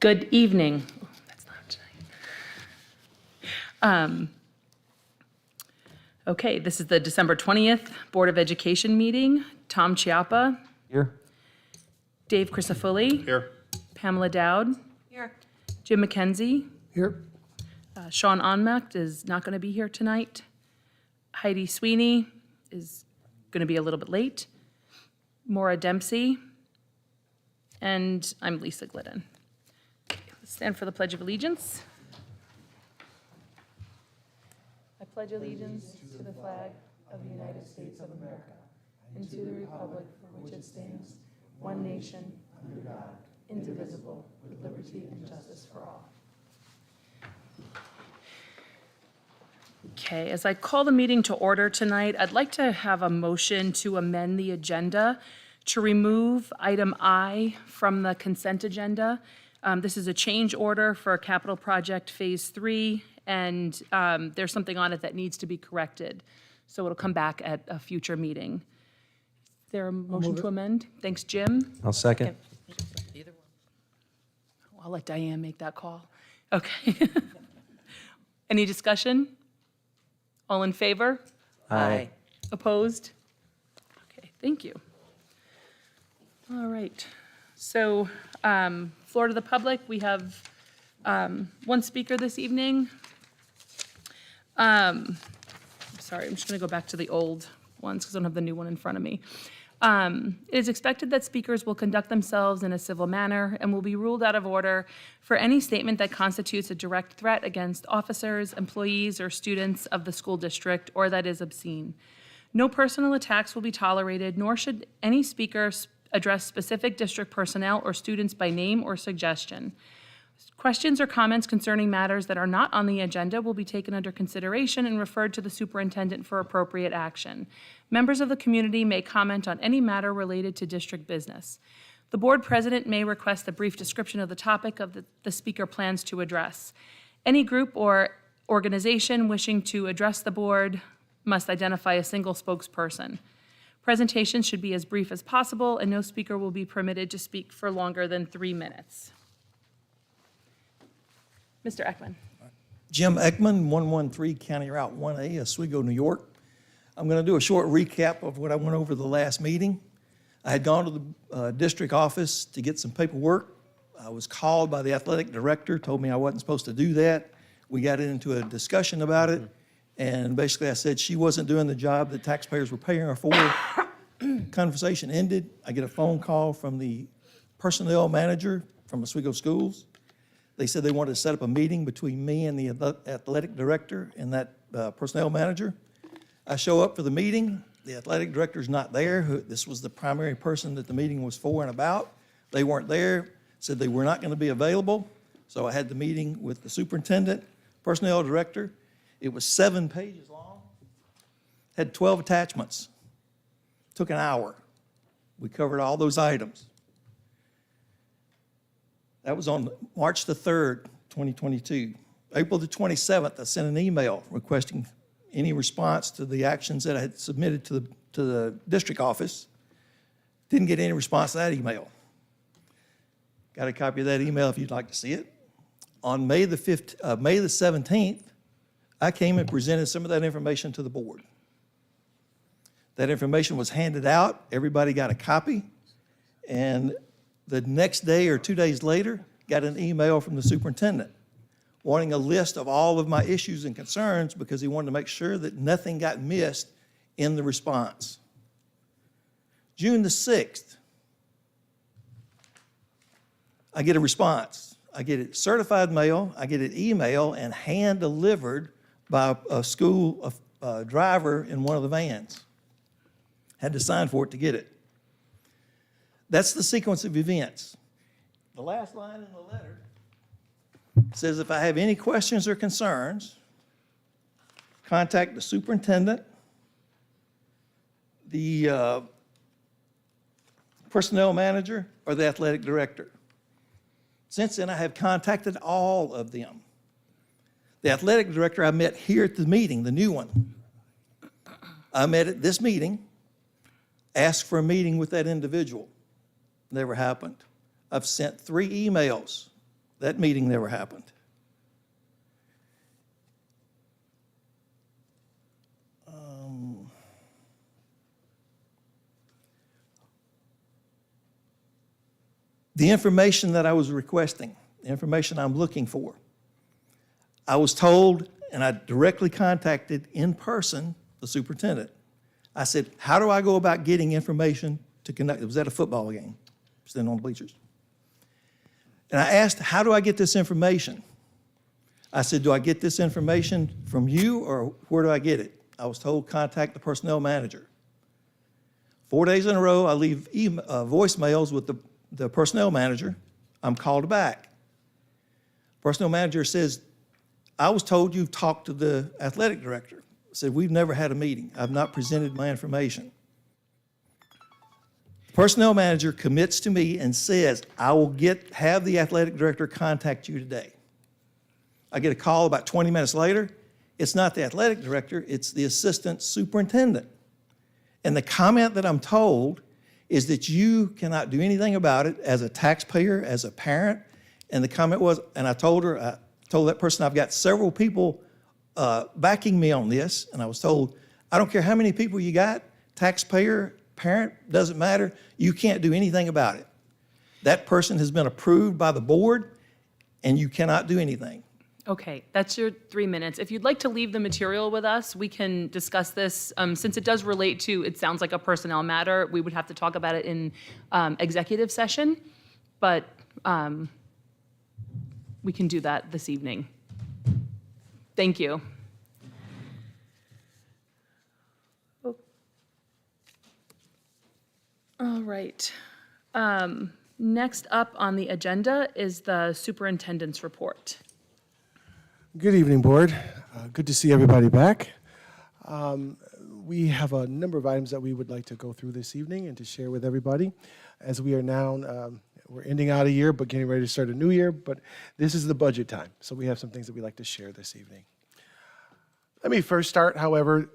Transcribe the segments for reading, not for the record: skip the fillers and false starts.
Good evening. Oh, that's not tonight. Okay, this is the December 20th Board of Education meeting. Tom Chiappa, Here. Dave Crisafulli, Here. Pamela Dowd, Here. Jim McKenzie, Here. Sean Onmacht is not going to be here tonight. Heidi Sweeney is going to be a little bit late. Maura Dempsey, and I'm Lisa Glidden. Okay, let's stand for the Pledge of Allegiance. I pledge allegiance to the flag of the United States of America and to the republic for which it stands, one nation, under God, indivisible, with liberty and justice for all. Okay, as I call the meeting to order tonight, I'd like to have a motion to amend the agenda to remove item I from the consent agenda. This is a change order for capital project Phase 3, and there's something on it that needs to be corrected. So it'll come back at a future meeting. Is there a motion to amend? Thanks, Jim. I'll second. Either one. I'll let Diane make that call. Okay. Any discussion? All in favor? Aye. Opposed? Okay, thank you. All right. So, floor to the public, we have one speaker this evening. Sorry, I'm just going to go back to the old ones because I don't have the new one in front of me. It is expected that speakers will conduct themselves in a civil manner and will be ruled out of order for any statement that constitutes a direct threat against officers, employees, or students of the school district, or that is obscene. No personal attacks will be tolerated, nor should any speaker address specific district personnel or students by name or suggestion. Questions or comments concerning matters that are not on the agenda will be taken under consideration and referred to the superintendent for appropriate action. Members of the community may comment on any matter related to district business. The board president may request a brief description of the topic of the speaker plans to address. Any group or organization wishing to address the board must identify a single spokesperson. Presentations should be as brief as possible, and no speaker will be permitted to speak for longer than 3 minutes. Mr. Ekman. Jim Ekman, 113 County Route 1A, Oswego, New York. I'm going to do a short recap of what I went over the last meeting. I had gone to the district office to get some paperwork. I was called by the athletic director, told me I wasn't supposed to do that. We got into a discussion about it, and basically I said she wasn't doing the job that taxpayers were paying her for. Conversation ended. I get a phone call from the personnel manager from Oswego Schools. They said they wanted to set up a meeting between me and the athletic director and that personnel manager. I show up for the meeting. The athletic director's not there. This was the primary person that the meeting was for and about. They weren't there, said they were not going to be available. So I had the meeting with the superintendent, personnel director. It was 7 pages long, had 12 attachments. Took an hour. We covered all those items. That was on March the 3rd, 2022. April the 27th, I sent an email requesting any response to the actions that I had submitted to the district office. Didn't get any response to that email. Got a copy of that email if you'd like to see it. On May the 17th, I came and presented some of that information to the board. That information was handed out. Everybody got a copy. And the next day or 2 days later, got an email from the superintendent wanting a list of all of my issues and concerns because he wanted to make sure that nothing got missed in the response. June the 6th, I get a response. I get it certified mail, I get it email, and hand-delivered by a school driver in one of the vans. Had to sign for it to get it. That's the sequence of events. The last line in the letter says, if I have any questions or concerns, contact the superintendent, the personnel manager, or the athletic director. Since then, I have contacted all of them. The athletic director I met here at the meeting, the new one, I met at this meeting, asked for a meeting with that individual. Never happened. I've sent 3 emails That meeting never happened. The information that I was requesting, the information I'm looking for, I was told, and I directly contacted in person the superintendent. I said, how do I go about getting information to conduct? It was at a football game, sitting on the bleachers. And I asked, how do I get this information? I said, do I get this information from you, or where do I get it? I was told, contact the personnel manager. 4 days in a row, I leave voicemails with the personnel manager. I'm called back. Personnel manager says, I was told you've talked to the athletic director. I said, we've never had a meeting. I've not presented my information. Personnel manager commits to me and says, I will have the athletic director contact you today. I get a call about 20 minutes later. It's not the athletic director, it's the assistant superintendent. And the comment that I'm told is that you cannot do anything about it as a taxpayer, as a parent. And the comment was, and I told that person, I've got several people backing me on this. And I was told, I don't care how many people you got, taxpayer, parent, doesn't matter. You can't do anything about it. That person has been approved by the board, and you cannot do anything. Okay, that's your 3 minutes. If you'd like to leave the material with us, we can discuss this. Since it does relate to, it sounds like a personnel matter, we would have to talk about it in executive session, but we can do that this evening. Thank you. All right. Next up on the agenda is the superintendent's report. Good evening, Board. Good to see everybody back. We have a number of items that we would like to go through this evening and to share with everybody. As we are now, we're ending out a year, but getting ready to start a new year, but this is the budget time, so we have some things that we'd like to share this evening. Let me first start, however,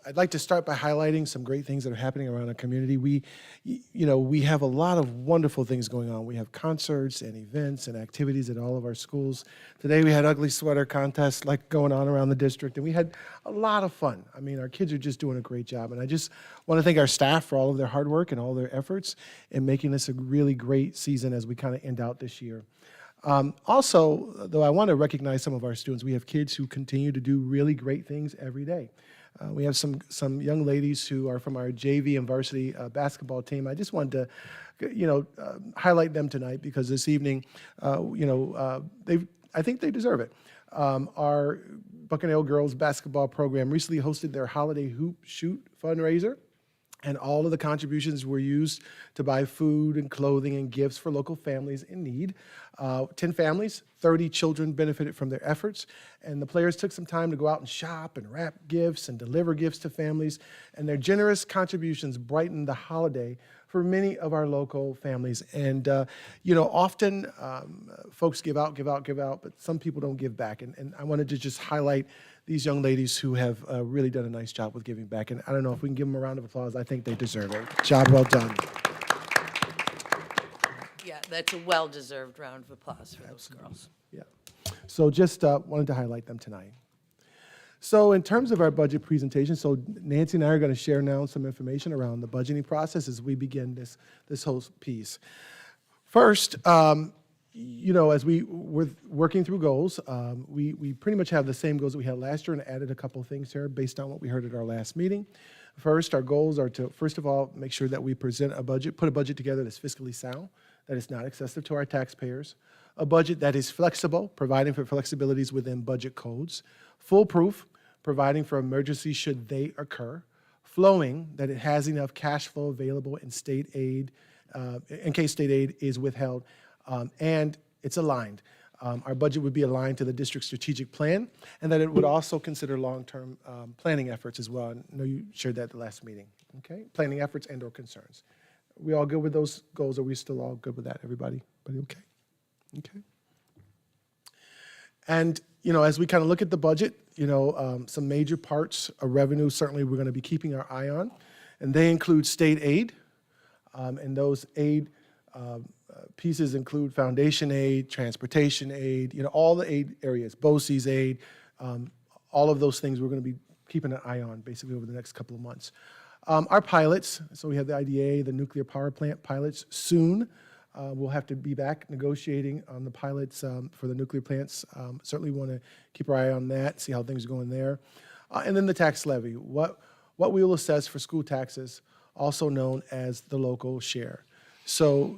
I'd like to start by highlighting some great things that are happening around our community. We have a lot of wonderful things going on. We have concerts and events and activities at all of our schools. Today we had ugly sweater contests like going on around the district, and we had a lot of fun. I mean, our kids are just doing a great job, and I just want to thank our staff for all of their hard work and all their efforts in making this a really great season as we kind of end out this year. Also, though, I want to recognize some of our students. We have kids who continue to do really great things every day. We have some young ladies who are from our JV and varsity basketball team. I just wanted to, highlight them tonight because this evening, I think they deserve it. Our Buccaneer Girls basketball program recently hosted their holiday hoop shoot fundraiser, and all of the contributions were used to buy food and clothing and gifts for local families in need. 10 families, 30 children benefited from their efforts, and the players took some time to go out and shop and wrap gifts and deliver gifts to families, and their generous contributions brightened the holiday for many of our local families. And, often folks give out, but some people don't give back, and I wanted to just highlight these young ladies who have really done a nice job with giving back. And I don't know if we can give them a round of applause. I think they deserve it. Job well done. Yeah, that's a well-deserved round of applause for those girls. Yeah. So just wanted to highlight them tonight. So in terms of our budget presentation, so Nancy and I are going to share now some information around the budgeting process as we begin this whole piece. First, as we were working through goals, we pretty much have the same goals that we had last year and added a couple of things here based on what we heard at our last meeting. First, our goals are to, first of all, make sure that we present a budget, put a budget together that's fiscally sound, that is not excessive to our taxpayers, a budget that is flexible, providing for flexibilities within budget codes, foolproof, providing for emergencies should they occur, flowing, that it has enough cash flow available in state aid, in case state aid is withheld, and it's aligned. Our budget would be aligned to the district's strategic plan, and that it would also consider long-term planning efforts as well. I know you shared that at the last meeting, okay? Planning efforts and/or concerns. We all good with those goals? Are we still all good with that, everybody? Okay. Okay. And, as we kind of look at the budget, some major parts of revenue certainly we're going to be keeping our eye on, and they include state aid, and those aid pieces include foundation aid, transportation aid, all the aid areas, BOCES aid, all of those things we're going to be keeping an eye on basically over the next couple of months. Our pilots, so we have the IDA, the nuclear power plant pilots soon. We'll have to be back negotiating on the pilots for the nuclear plants. Certainly want to keep our eye on that, see how things are going there. And then the tax levy, what we will assess for school taxes, also known as the local share. So,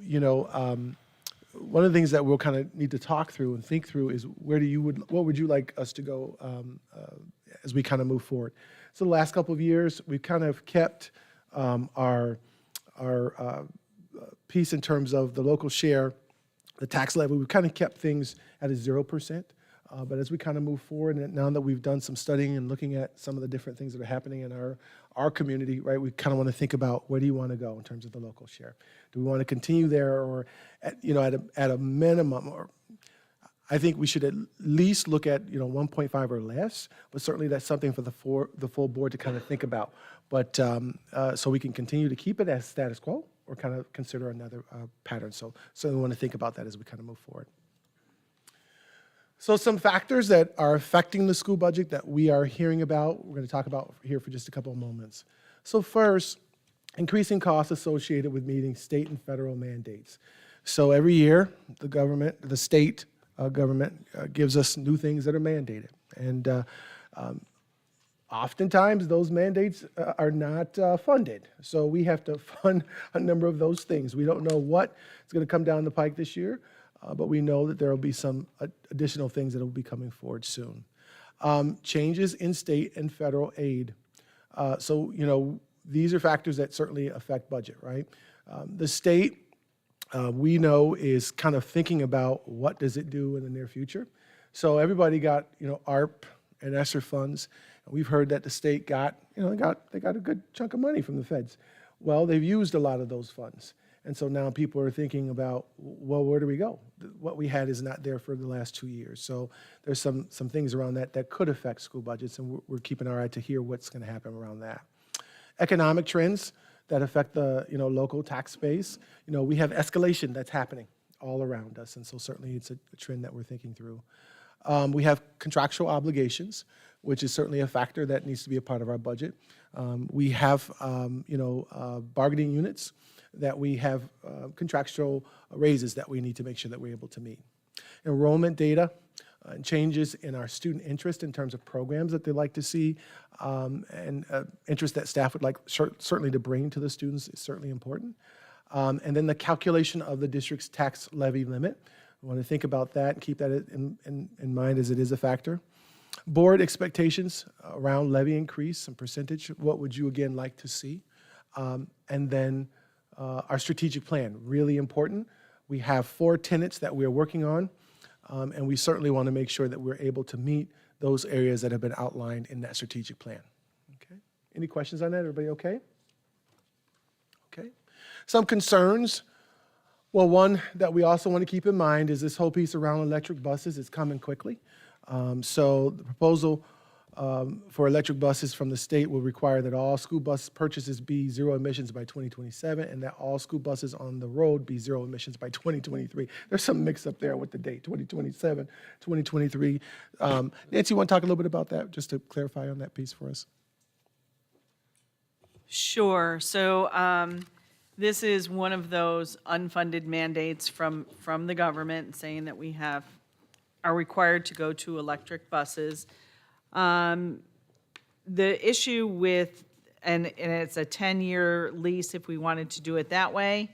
one of the things that we'll kind of need to talk through and think through is what would you like us to go as we kind of move forward? So the last couple of years, we've kind of kept our piece in terms of the local share, the tax levy. We've kind of kept things at a 0%. But as we kind of move forward, and now that we've done some studying and looking at some of the different things that are happening in our community, right, we kind of want to think about where do you want to go in terms of the local share? Do we want to continue there, or at a minimum, or I think we should at least look at 1.5 or less, but certainly that's something for the full board to kind of think about. But so we can continue to keep it as status quo, or kind of consider another pattern. So we want to think about that as we kind of move forward. So some factors that are affecting the school budget that we are hearing about, we're going to talk about here for just a couple of moments. So first, increasing costs associated with meeting state and federal mandates. So every year, the state government gives us new things that are mandated. And oftentimes, those mandates are not funded. So we have to fund a number of those things. We don't know what is going to come down the pike this year, but we know that there will be some additional things that will be coming forward soon. Changes in state and federal aid. So, these are factors that certainly affect budget, right? The state, we know, is kind of thinking about what does it do in the near future. So everybody got, ARP and ESSER funds. We've heard that the state got, they got a good chunk of money from the feds. Well, they've used a lot of those funds. And so now people are thinking about, well, where do we go? What we had is not there for the last 2 years. So there's some things around that could affect school budgets, and we're keeping our eye to hear what's going to happen around that. Economic trends that affect the local tax base. We have escalation that's happening all around us, and so certainly it's a trend that we're thinking through. We have contractual obligations, which is certainly a factor that needs to be a part of our budget. We have bargaining units that we have contractual raises that we need to make sure that we're able to meet. Enrollment data and changes in our student interest in terms of programs that they like to see, and interest that staff would like certainly to bring to the students is certainly important. And then the calculation of the district's tax levy limit. We want to think about that and keep that in mind, as it is a factor. Board expectations around levy increase and percentage. What would you again like to see? And then our strategic plan, really important. We have 4 tenets that we're working on, and we certainly want to make sure that we're able to meet those areas that have been outlined in that strategic plan. Okay. Any questions on that? Everybody okay? Okay. Some concerns. Well, one that we also want to keep in mind is this whole piece around electric buses is coming quickly. So the proposal for electric buses from the state will require that all school bus purchases be zero emissions by 2027, and that all school buses on the road be zero emissions by 2023. There's some mix up there with the date, 2027, 2023. Nancy, you want to talk a little bit about that, just to clarify on that piece for us? Sure. So this is one of those unfunded mandates from the government saying that we are required to go to electric buses. The issue with, and it's a 10-year lease if we wanted to do it that way.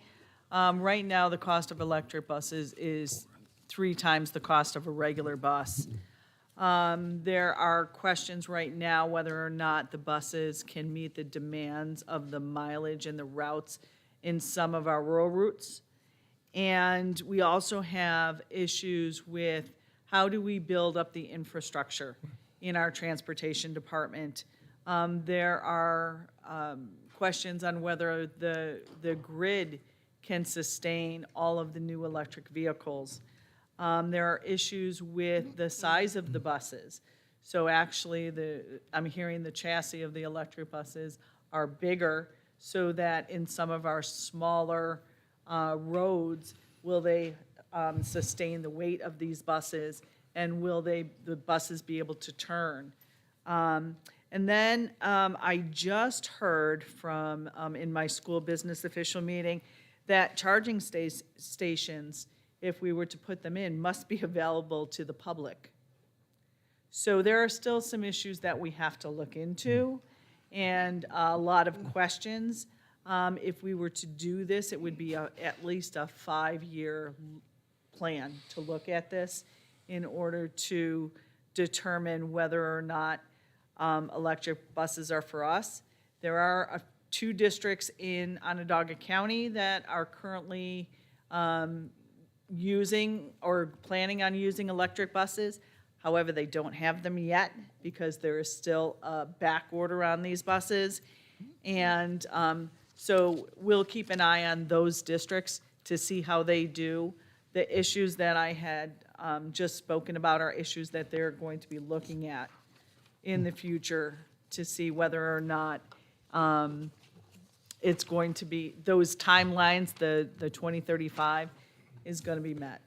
Right now, the cost of electric buses is 3 times the cost of a regular bus. There are questions right now whether or not the buses can meet the demands of the mileage and the routes in some of our rural routes. And we also have issues with how do we build up the infrastructure in our transportation department. There are questions on whether the grid can sustain all of the new electric vehicles. There are issues with the size of the buses. So actually, I'm hearing the chassis of the electric buses are bigger so that in some of our smaller roads, Will they sustain the weight of these buses? And will the buses be able to turn? And then I just heard from, in my school business official meeting, that charging stations, if we were to put them in, must be available to the public. So there are still some issues that we have to look into and a lot of questions. If we were to do this, it would be at least a 5-year plan to look at this in order to determine whether or not electric buses are for us. There are 2 districts in Onondaga County that are currently using or planning on using electric buses. However, they don't have them yet because there is still a back order on these buses. And so we'll keep an eye on those districts to see how they do. The issues that I had just spoken about are issues that they're going to be looking at in the future to see whether or not it's going to be, those timelines, the 2035, is going to be met.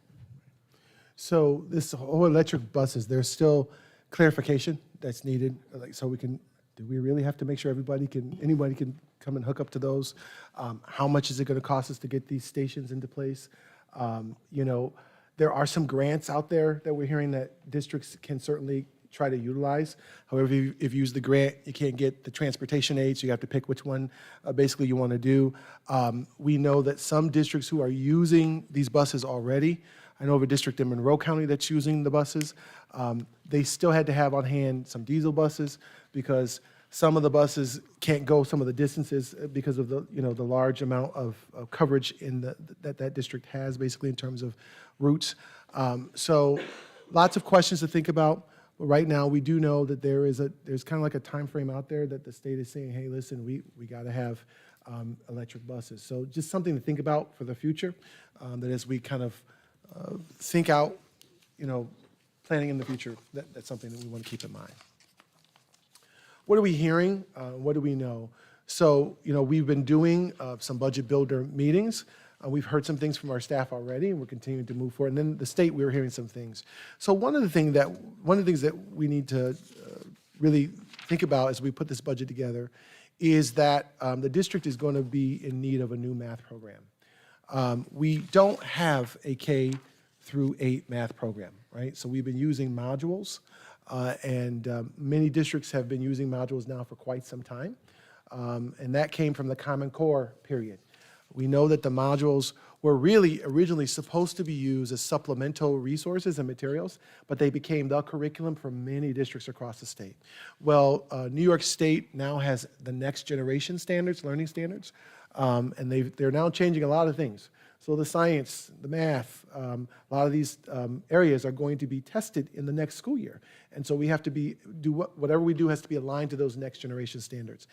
So this whole electric buses, there's still clarification that's needed, like, so we can, do we really have to make sure anybody can come and hook up to those? How much is it gonna cost us to get these stations into place? You know, there are some grants out there that we're hearing that districts can certainly try to utilize. However, if you use the grant, you can't get the transportation aid, so you have to pick which one basically you wanna do. We know that some districts who are using these buses already, I know of a district in Monroe County that's using the buses. They still had to have on hand some diesel buses because some of the buses can't go some of the distances because of the, you know, the large amount of coverage in that district has basically in terms of routes. So lots of questions to think about. But right now, we do know that there's kind of like a time frame out there that the state is saying, hey, listen, we got to have electric buses. So just something to think about for the future, that as we kind of think out, you know, planning in the future, that's something that we want to keep in mind. What are we hearing? What do we know? So, you know, we've been doing some budget builder meetings. We've heard some things from our staff already, and we're continuing to move forward. And then the state, we were hearing some things. So one of the things that we need to really think about as we put this budget together is that the district is going to be in need of a new math program. We don't have a K through 8 math program, right? So we've been using modules, and many districts have been using modules now for quite some time, and that came from the Common Core period. We know that the modules were really originally supposed to be used as supplemental resources and materials, but they became the curriculum for many districts across the state. Well, New York State now has the next generation standards, learning standards, and they're now changing a lot of things. So the science, the math, a lot of these areas are going to be tested in the next school year. And so we have to whatever we do has to be aligned to those next generation standards.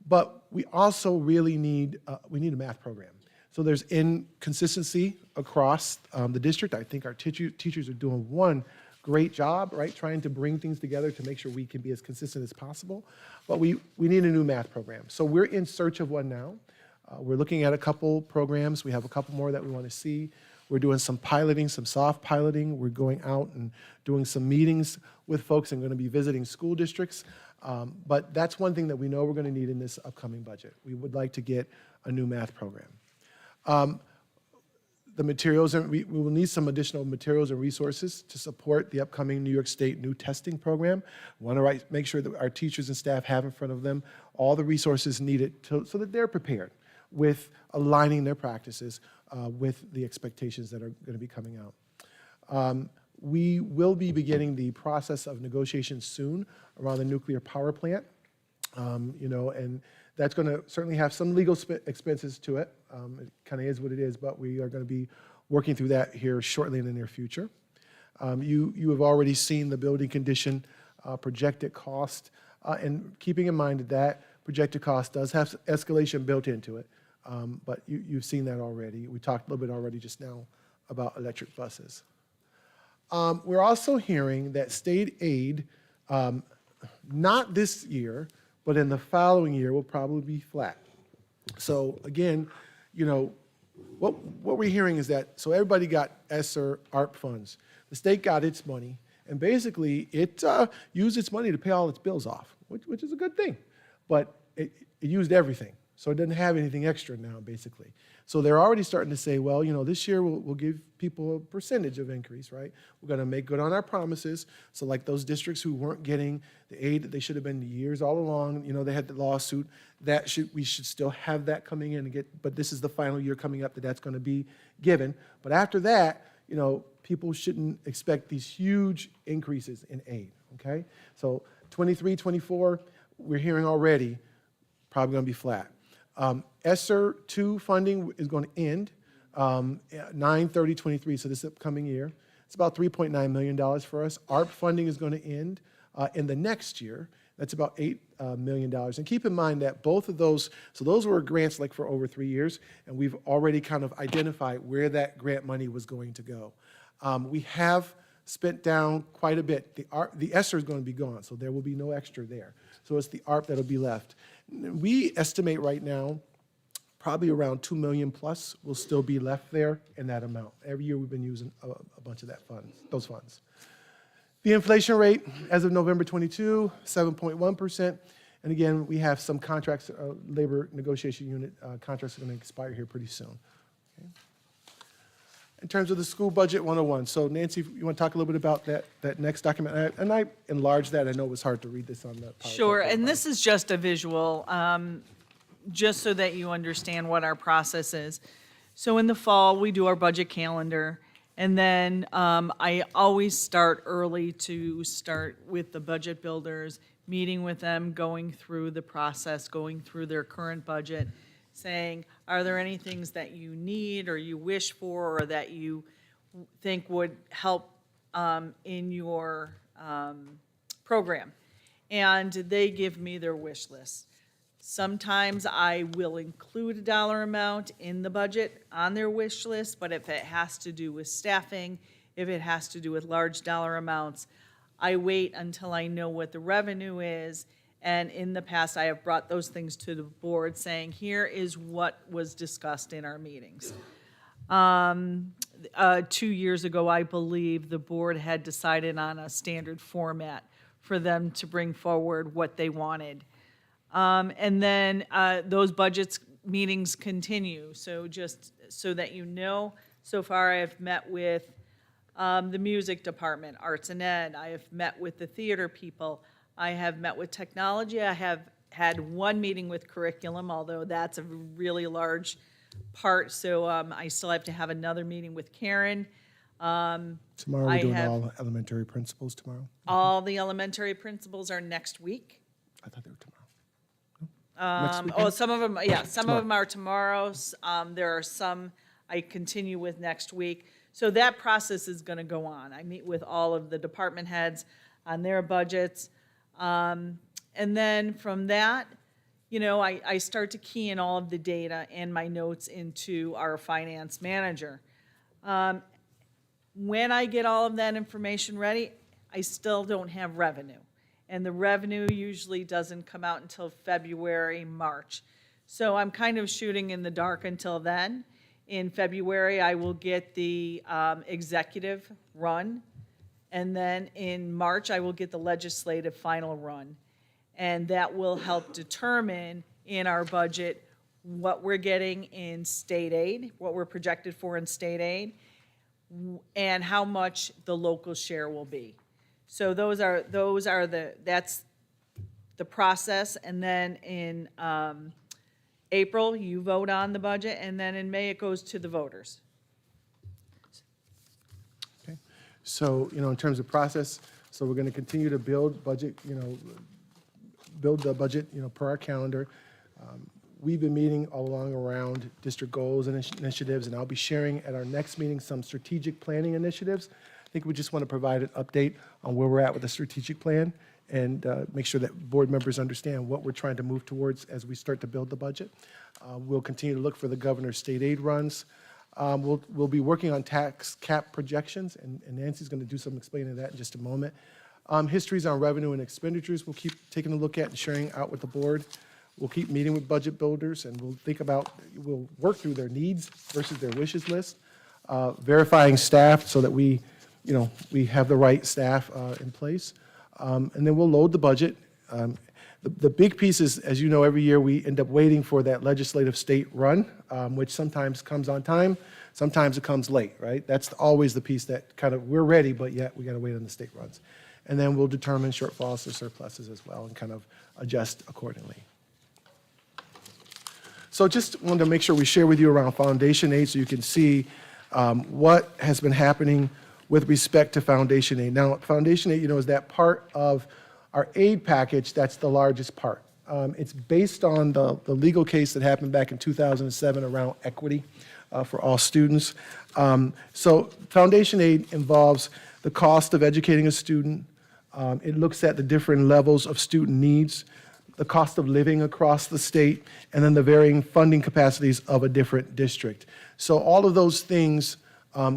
But we also really need a math program. So there's inconsistency across the district. I think our teachers are doing one great job, right, trying to bring things together to make sure we can be as consistent as possible. But we need a new math program. So we're in search of one now. We're looking at a couple programs. We have a couple more that we want to see. We're doing some piloting, some soft piloting. We're going out and doing some meetings with folks and going to be visiting school districts. But that's one thing that we know we're going to need in this upcoming budget. We would like to get a new math program. The materials, and we will need some additional materials and resources to support the upcoming New York State new testing program. We want to make sure that our teachers and staff have in front of them all the resources needed so that they're prepared with aligning their practices with the expectations that are going to be coming out. We will be beginning the process of negotiations soon around the nuclear power plant, you know, and that's going to certainly have some legal expenses to it. It kind of is what it is, but we are going to be working through that here shortly in the near future. You have already seen the building condition projected cost, and keeping in mind that projected cost does have escalation built into it, but you've seen that already. We talked a little bit already just now about electric buses. We're also hearing that state aid, not this year, but in the following year will probably be flat. So again, you know, what we're hearing is that, so everybody got ESSER ARP funds. The state got its money, and basically it used its money to pay all its bills off, which is a good thing. But it used everything, so it doesn't have anything extra now, basically. So they're already starting to say, well, this year we'll give people a percentage of increase, right? We're going to make good on our promises. So like those districts who weren't getting the aid that they should have been years all along, they had the lawsuit. We should still have that coming in but this is the final year coming up that's going to be given. But after that, people shouldn't expect these huge increases in aid, okay? So 23, 24, we're hearing already, probably going to be flat. ESSER 2 funding is going to end 9/30/23, so this upcoming year. It's about $3.9 million for us. ARP funding is going to end in the next year. That's about $8 million. And keep in mind that both of those, so those were grants like for over 3 years, and we've already kind of identified where that grant money was going to go. We have spent down quite a bit. The ESSER is going to be gone, so there will be no extra there. So it's the ARP that'll be left. We estimate right now probably around $2 million plus will still be left there in that amount. Every year we've been using a bunch of those funds. The inflation rate as of November 22, 7.1%. And again, we have some contracts, labor negotiation unit contracts are going to expire here pretty soon. Okay. In terms of the school budget 101, so Nancy, you want to talk a little bit about that next document? And I enlarged that. I know it was hard to read this on the PowerPoint. Sure, and this is just a visual, just so that you understand what our process is. So in the fall, we do our budget calendar, and then I always start early to start with the budget builders, meeting with them, going through the process, going through their current budget, saying, are there any things that you need or you wish for or that you think would help in your program? And they give me their wish list. Sometimes I will include a dollar amount in the budget on their wish list, but if it has to do with staffing, if it has to do with large dollar amounts, I wait until I know what the revenue is. And in the past, I have brought those things to the board saying, here is what was discussed in our meetings. 2 years ago, I believe the board had decided on a standard format for them to bring forward what they wanted. And then those budgets meetings continue. So just so that you know, so far I have met with the music department, arts and ed. I have met with the theater people. I have met with technology. I have had one meeting with curriculum, although that's a really large part. So I still have to have another meeting with Karen. Tomorrow we're doing all elementary principals tomorrow. All the elementary principals are next week. I thought they were tomorrow. Next weekend? Some of them, yeah, some of them are tomorrow's. There are some I continue with next week. So that process is going to go on. I meet with all of the department heads on their budgets. And then from that, I start to key in all of the data and my notes into our finance manager. When I get all of that information ready, I still don't have revenue. And the revenue usually doesn't come out until February, March. So I'm kind of shooting in the dark until then. In February, I will get the executive run. And then in March, I will get the legislative final run. And that will help determine in our budget what we're getting in state aid, what we're projected for in state aid, and how much the local share will be. So that's the process. And then in April, you vote on the budget, and then in May, it goes to the voters. Okay. So, in terms of process, so we're going to continue to build budget, build the budget, per our calendar. We've been meeting all along around district goals and initiatives, and I'll be sharing at our next meeting some strategic planning initiatives. I think we just want to provide an update on where we're at with the strategic plan and make sure that board members understand what we're trying to move towards as we start to build the budget. We'll continue to look for the governor's state aid runs. We'll be working on tax cap projections, and Nancy's going to do some explaining of that in just a moment. Histories on revenue and expenditures we'll keep taking a look at and sharing out with the board. We'll keep meeting with budget builders, and we'll work through their needs versus their wishes list, verifying staff so that we have the right staff in place. And then we'll load the budget. The big piece is, as you know, every year we end up waiting for that legislative state run, which sometimes comes on time, sometimes it comes late, right? That's always the piece that kind of, we're ready, but yet we got to wait on the state runs. And then we'll determine shortfalls or surpluses as well and kind of adjust accordingly. So just wanted to make sure we share with you around foundation aid so you can see what has been happening with respect to foundation aid. Now, foundation aid, is that part of our aid package that's the largest part. It's based on the legal case that happened back in 2007 around equity for all students. So foundation aid involves the cost of educating a student. It looks at the different levels of student needs, the cost of living across the state, and then the varying funding capacities of a different district. So all of those things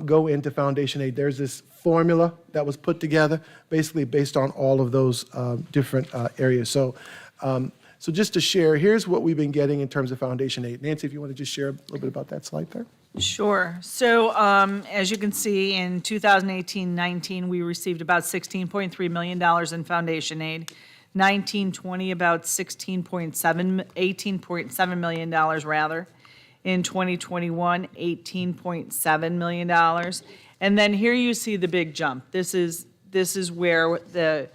go into foundation aid. There's this formula that was put together, basically based on all of those different areas. So just to share, here's what we've been getting in terms of foundation aid. Nancy, if you want to just share a little bit about that slide there. Sure. So as you can see, in 2018-19, we received about $16.3 million in foundation aid. 19-20, about $18.7 million rather. In 2021, $18.7 million. And then here you see the big jump. This is where the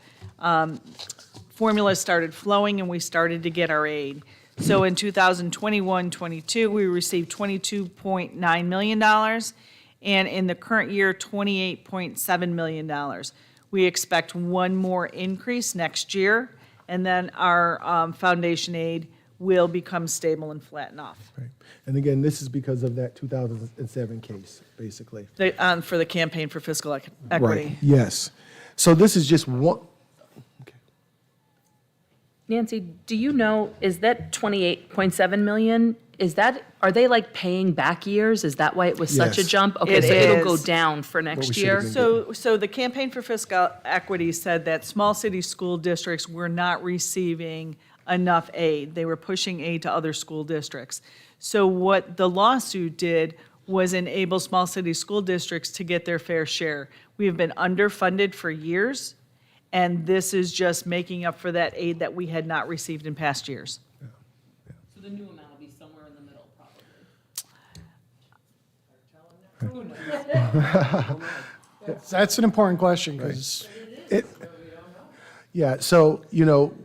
formula started flowing and we started to get our aid. So in 2021-22, we received $22.9 million, and in the current year, $28.7 million. We expect one more increase next year, and then our foundation aid will become stable and flatten off. Right. And again, this is because of that 2007 case, basically. For the campaign for fiscal equity. Right, yes. So this is just one. Nancy, do you know, is that 28.7 million, are they like paying back years? Is that why it was such a Yes. jump? Okay, It so it'll go is. down for we next should year? have been- So the campaign for fiscal equity said that small city school districts were not receiving enough aid. They were pushing aid to other school districts. So what the lawsuit did was enable small city school districts to get their fair share. We have been underfunded for years, and this is just making up for that aid that we had not received in past years. So the new amount will be somewhere in the middle, probably. That's an important question, because Yeah, so,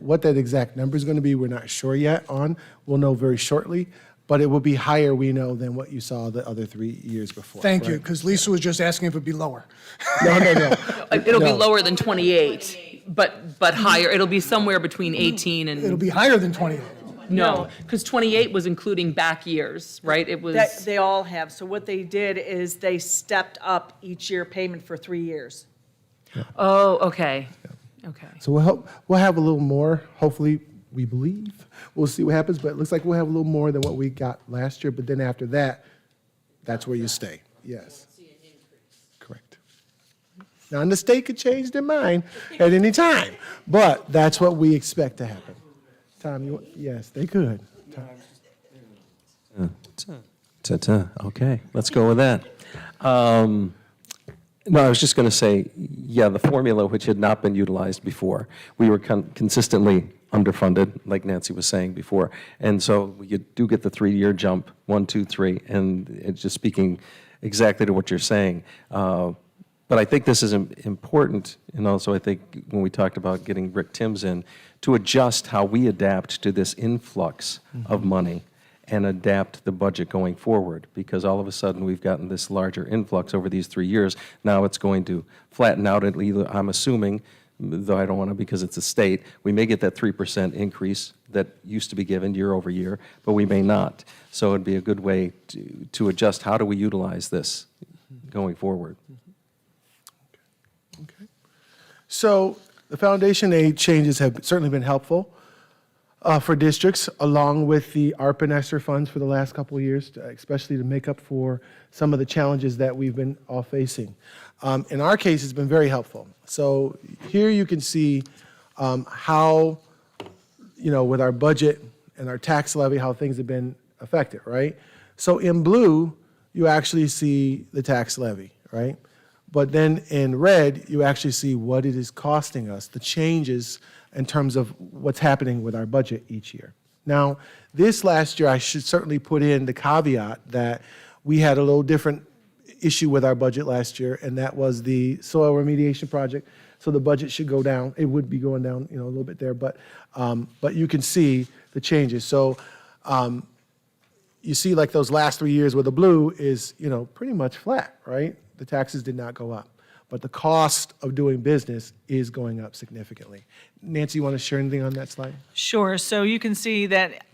what that exact number is going to be, we're not sure yet on. We'll know very shortly, but it will be higher, we know, than what you saw the other 3 years before. thank you, right? because Lisa was just asking if it'd be lower. No. It'll be No. lower than 28, but higher. It'll be somewhere between 18 It'll and, be higher than 28. no, because 28 was including back years, right? It was, That they all have. So what they did is they stepped up each year payment for 3 years. oh, okay, okay. So we'll have a little more, hopefully, we believe. We'll see what happens, but it looks like we'll have a little more than what we got last year, but then after that, that's where you stay. Yes. Correct. Now, and the state could change their mind at any time, but that's what we expect to happen. Tom, yes, they could. Tom. Okay, let's go with that. No, I was just going to say, yeah, the formula which had not been utilized before, we were consistently underfunded, like Nancy was saying before. And so you do get the 3-year jump, 1, 2, 3, and it's just speaking exactly to what you're saying. But I think this is important, and also I think when we talked about getting Rick Timms in, to adjust how we adapt to this influx of money and adapt the budget going forward, because all of a sudden we've gotten this larger influx over these 3 years. Now it's going to flatten out at either, I'm assuming, though I don't want to because it's a state, we may get that 3% increase that used to be given year over year, but we may not. So it'd be a good way to adjust how do we utilize this going forward. Okay. So the foundation aid changes have certainly been helpful for districts, along with the ARP and ESSER funds for the last couple of years, especially to make up for some of the challenges that we've been all facing. In our case, it's been very helpful. So here you can see how, with our budget and our tax levy, how things have been affected, right? So in blue, you actually see the tax levy, right? But then in red, you actually see what it is costing us, the changes in terms of what's happening with our budget each year. Now, this last year, I should certainly put in the caveat that we had a little different issue with our budget last year, and that was the soil remediation project. So the budget should go down. It would be going down, a little bit there, but you can see the changes. So you see like those last 3 years where the blue is, pretty much flat, right? The taxes did not go up, but the cost of doing business is going up significantly. Nancy, you want to share anything on that slide? Sure. So you can see that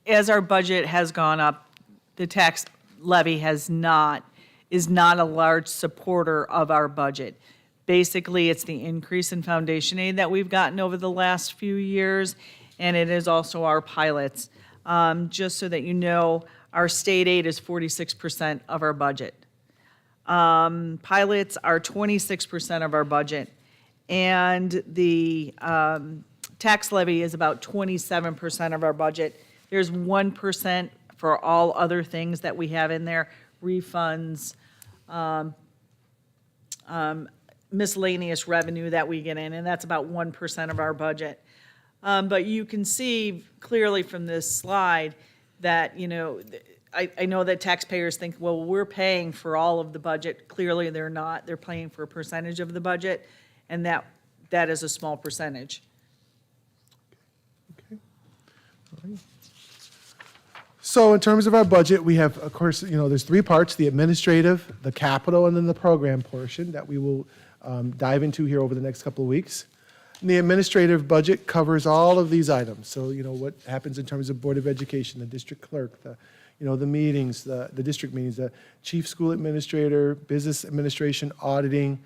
as our budget has gone up, the tax levy is not a large supporter of our budget. Basically, it's the increase in foundation aid that we've gotten over the last few years, and it is also our pilots. Just so that you know, our state aid is 46% of our budget. Pilots are 26% of our budget, and the tax levy is about 27% of our budget. There's 1% for all other things that we have in there, refunds, miscellaneous revenue that we get in, and that's about 1% of our budget. But you can see clearly from this slide that, I know that taxpayers think, well, we're paying for all of the budget. Clearly, they're not. They're paying for a percentage of the budget, and that is a small percentage. Okay. All right. So in terms of our budget, we have, of course, there's three parts: the administrative, the capital, and then the program portion that we will dive into here over the next couple of weeks. And the administrative budget covers all of these items. So, what happens in terms of Board of Education, the district clerk, the meetings, the district meetings, the chief school administrator, business administration, auditing,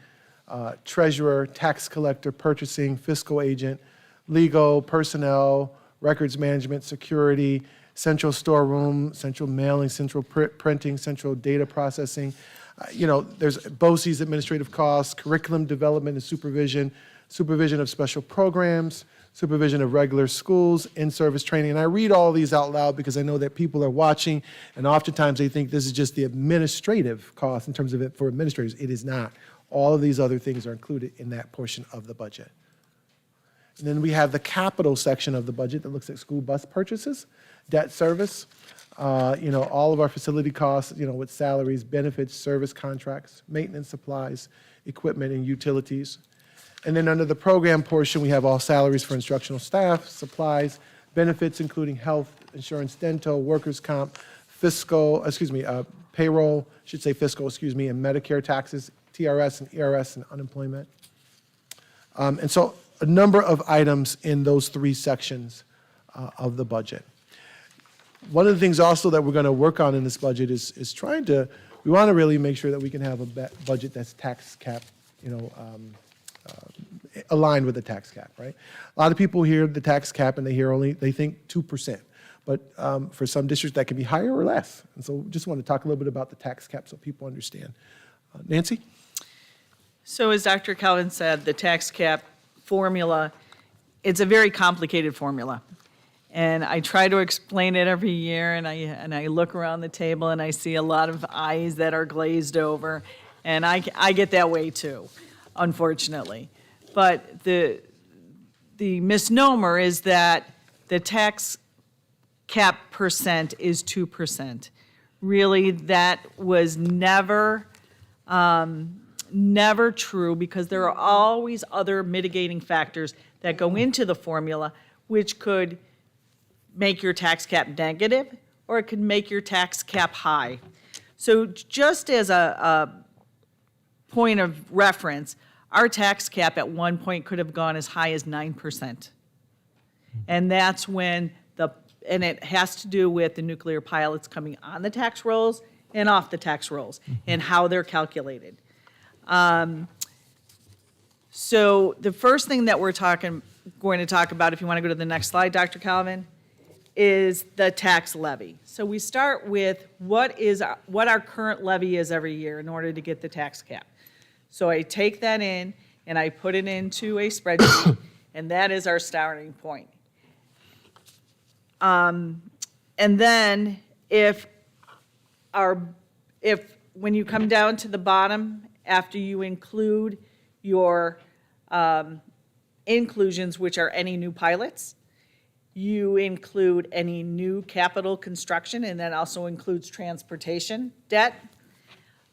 treasurer, tax collector, purchasing, fiscal agent, legal, personnel, records management, security, central storeroom, central mailing, central printing, central data processing. There's BOCES administrative costs, curriculum development and supervision, supervision of special programs, supervision of regular schools, in-service training. And I read all these out loud because I know that people are watching, and oftentimes they think this is just the administrative cost in terms of it for administrators. It is not. All of these other things are included in that portion of the budget. And then we have the capital section of the budget that looks at school bus purchases, debt service, all of our facility costs, with salaries, benefits, service contracts, maintenance supplies, equipment, and utilities. And then under the program portion, we have all salaries for instructional staff, supplies, benefits, including health, insurance, dental, workers' comp, payroll, and Medicare taxes, TRS and ERS, and unemployment. And so a number of items in those three sections of the budget. One of the things also that we're going to work on in this budget is we want to really make sure that we can have a budget that's tax cap, aligned with the tax cap, right? A lot of people hear the tax cap and they think 2%. But for some districts, that can be higher or less. And so just want to talk a little bit about the tax cap so people understand. Nancy? So as Dr. Calvin said, the tax cap formula, it's a very complicated formula. And I try to explain it every year, and I look around the table and I see a lot of eyes that are glazed over, and I get that way too, unfortunately. But the misnomer is that the tax cap percent is 2%. Really, that was never true, because there are always other mitigating factors that go into the formula, which could make your tax cap negative, or it could make your tax cap high. So just as a point of reference, our tax cap at one point could have gone as high as 9%. And that's when and it has to do with the nuclear pilots coming on the tax rolls and off the tax rolls, and how they're calculated. So the first thing that we're going to talk about, if you want to go to the next slide, Dr. Calvin, is the tax levy. So we start with what our current levy is every year in order to get the tax cap. So I take that in and I put it into a spreadsheet, and that is our starting point. And then when you come down to the bottom, after you include your inclusions, which are any new pilots, you include any new capital construction, and that also includes transportation debt.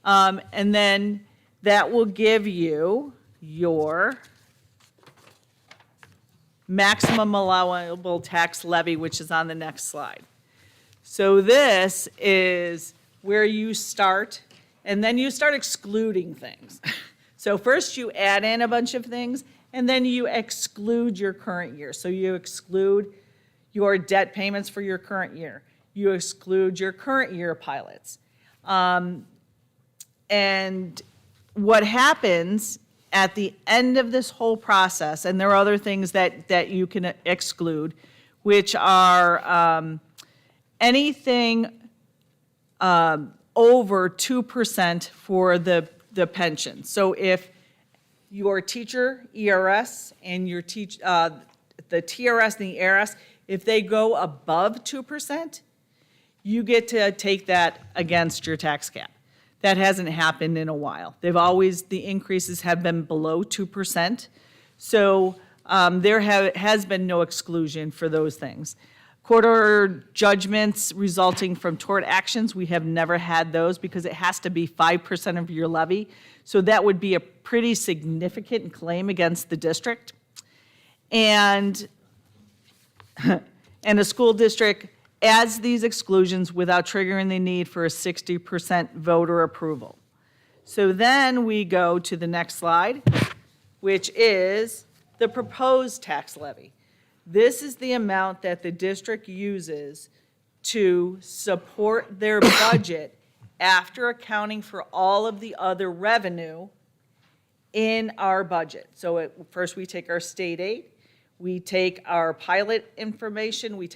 And then that will give you your maximum allowable tax levy, which is on the next slide. So this is where you start, and then you start excluding things. So first you add in a bunch of things, and then you exclude your current year. So you exclude your debt payments for your current year. You exclude your current year pilots. And what happens at the end of this whole process, and there are other things that you can exclude, which are anything over 2% for the pension. So if your teacher ERS and your the TRS and the ERS, if they go above 2%, you get to take that against your tax cap. That hasn't happened in a while. The increases have been below 2%. So there has been no exclusion for those things. Court order judgments resulting from tort actions, we have never had those because it has to be 5% of your levy. So that would be a pretty significant claim against the district. And a school district adds these exclusions without triggering the need for a 60% voter approval. So then we go to the next slide, which is the proposed tax levy. This is the amount that the district uses to support their budget after accounting for all of the other revenue in our budget. So first we take our state aid, we take our pilot information, we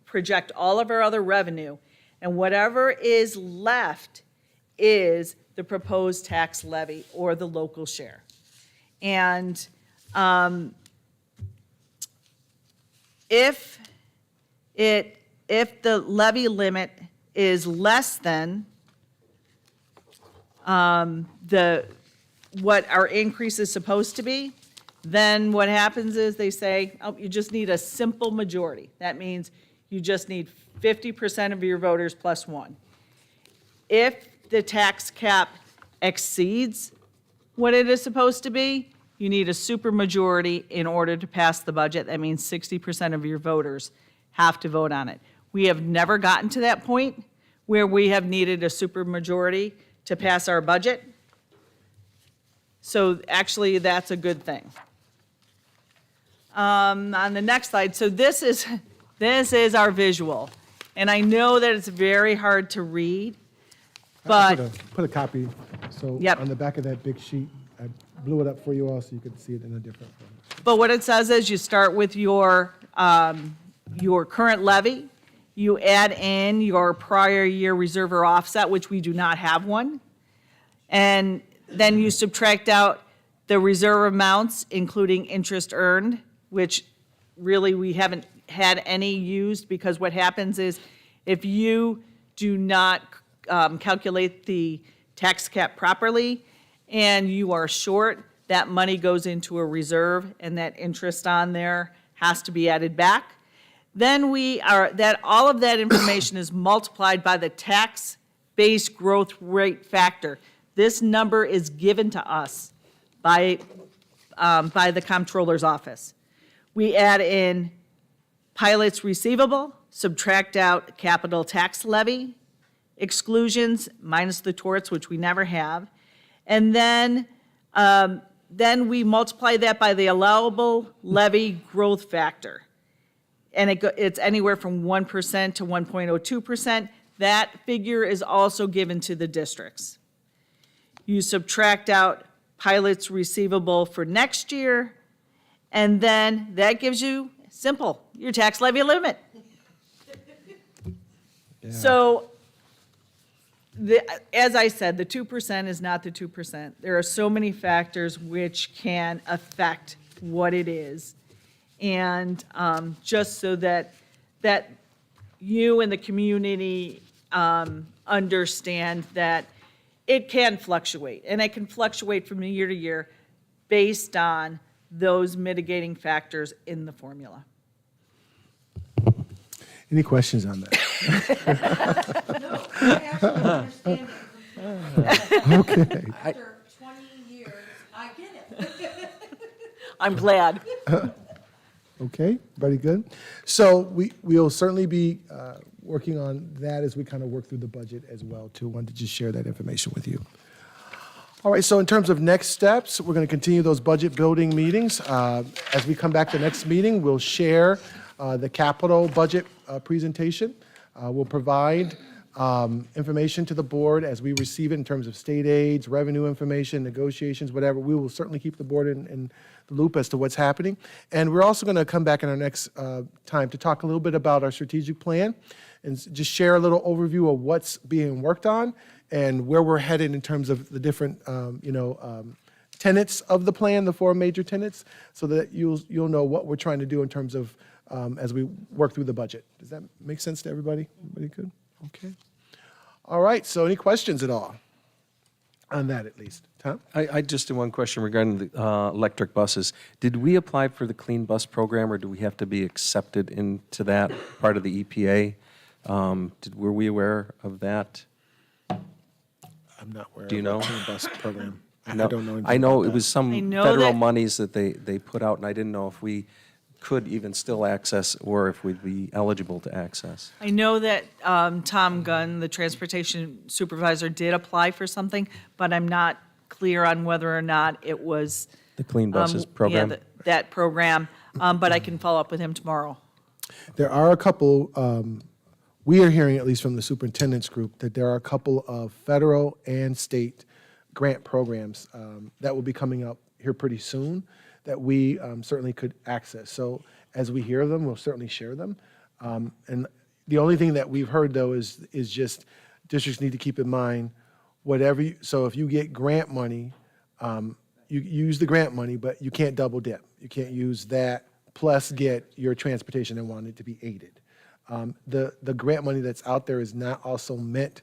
project all of our other revenue, and whatever is left is the proposed tax levy or the local share. And if the levy limit is less than what our increase is supposed to be, then what happens is they say, oh, you just need a simple majority. That means you just need 50% of your voters plus one. If the tax cap exceeds what it is supposed to be, you need a supermajority in order to pass the budget. That means 60% of your voters have to vote on it. We have never gotten to that point where we have needed a supermajority to pass our budget. So actually, that's a good thing. On the next slide, so this is our visual. And I know that it's very hard to read, I but put a copy, so Yep. on the back of that big sheet, I blew it up for you all so you could see it in a different form. But what it says is you start with your current levy, you add in your prior year reserve or offset, which we do not have one, and then you subtract out the reserve amounts, including interest earned, which really we haven't had any used, because what happens is if you do not calculate the tax cap properly and you are short, that money goes into a reserve and that interest on there has to be added back. Then all of that information is multiplied by the tax base growth rate factor. This number is given to us by the comptroller's office. We add in pilots receivable, subtract out capital tax levy, exclusions minus the torts, which we never have, and then we multiply that by the allowable levy growth factor. And it's anywhere from 1% to 1.02%. That figure is also given to the districts. You subtract out pilots receivable for next year, and then that gives you, simple, your tax levy limit. So, as I said, the 2% is not the 2%. There are so many factors which can affect what it is. And just so that you and the community understand that it can fluctuate, and it can fluctuate from year to year based on those mitigating factors in the formula. Any questions on that? Okay. After 20 years, I get it. I'm glad. Okay, very good. So we'll certainly be working on that as we kind of work through the budget as well, too. Wanted to just share that information with you. All right, so in terms of next steps, we're going to continue those budget building meetings. As we come back to the next meeting, we'll share the capital budget presentation. We'll provide information to the board as we receive it in terms of state aids, revenue information, negotiations, whatever. We will certainly keep the board in the loop as to what's happening. And we're also going to come back in our next time to talk a little bit about our strategic plan and just share a little overview of what's being worked on and where we're headed in terms of the different, tenets of the plan, the 4 major tenets, so that you'll know what we're trying to do in terms of as we work through the budget. Does that make sense to everybody? Everybody good? Okay. All right, so any questions at all on that at least? Tom? I just have one question regarding the electric buses. Did we apply for the Clean Bus Program, or do we have to be accepted into that part of the EPA? Were we aware of that? I'm not aware Do you of know? the Clean Bus program. I No. don't know anything I know about it that. was some I know federal that- monies that they put out, and I didn't know if we could even still access or if we'd be eligible to access. I know that Tom Gunn, the transportation supervisor, did apply for something, but I'm not clear on whether or not it was. The Clean Buses yeah, program? that program, but I can follow up with him tomorrow. There are a couple, we are hearing, at least from the superintendent's group, that there are a couple of federal and state grant programs that will be coming up here pretty soon that we certainly could access. So as we hear them, we'll certainly share them. And the only thing that we've heard, though, is just districts need to keep in mind, so if you get grant money, you use the grant money, but you can't double dip. You can't use that plus get your transportation and want it to be aided. The grant money that's out there is not also meant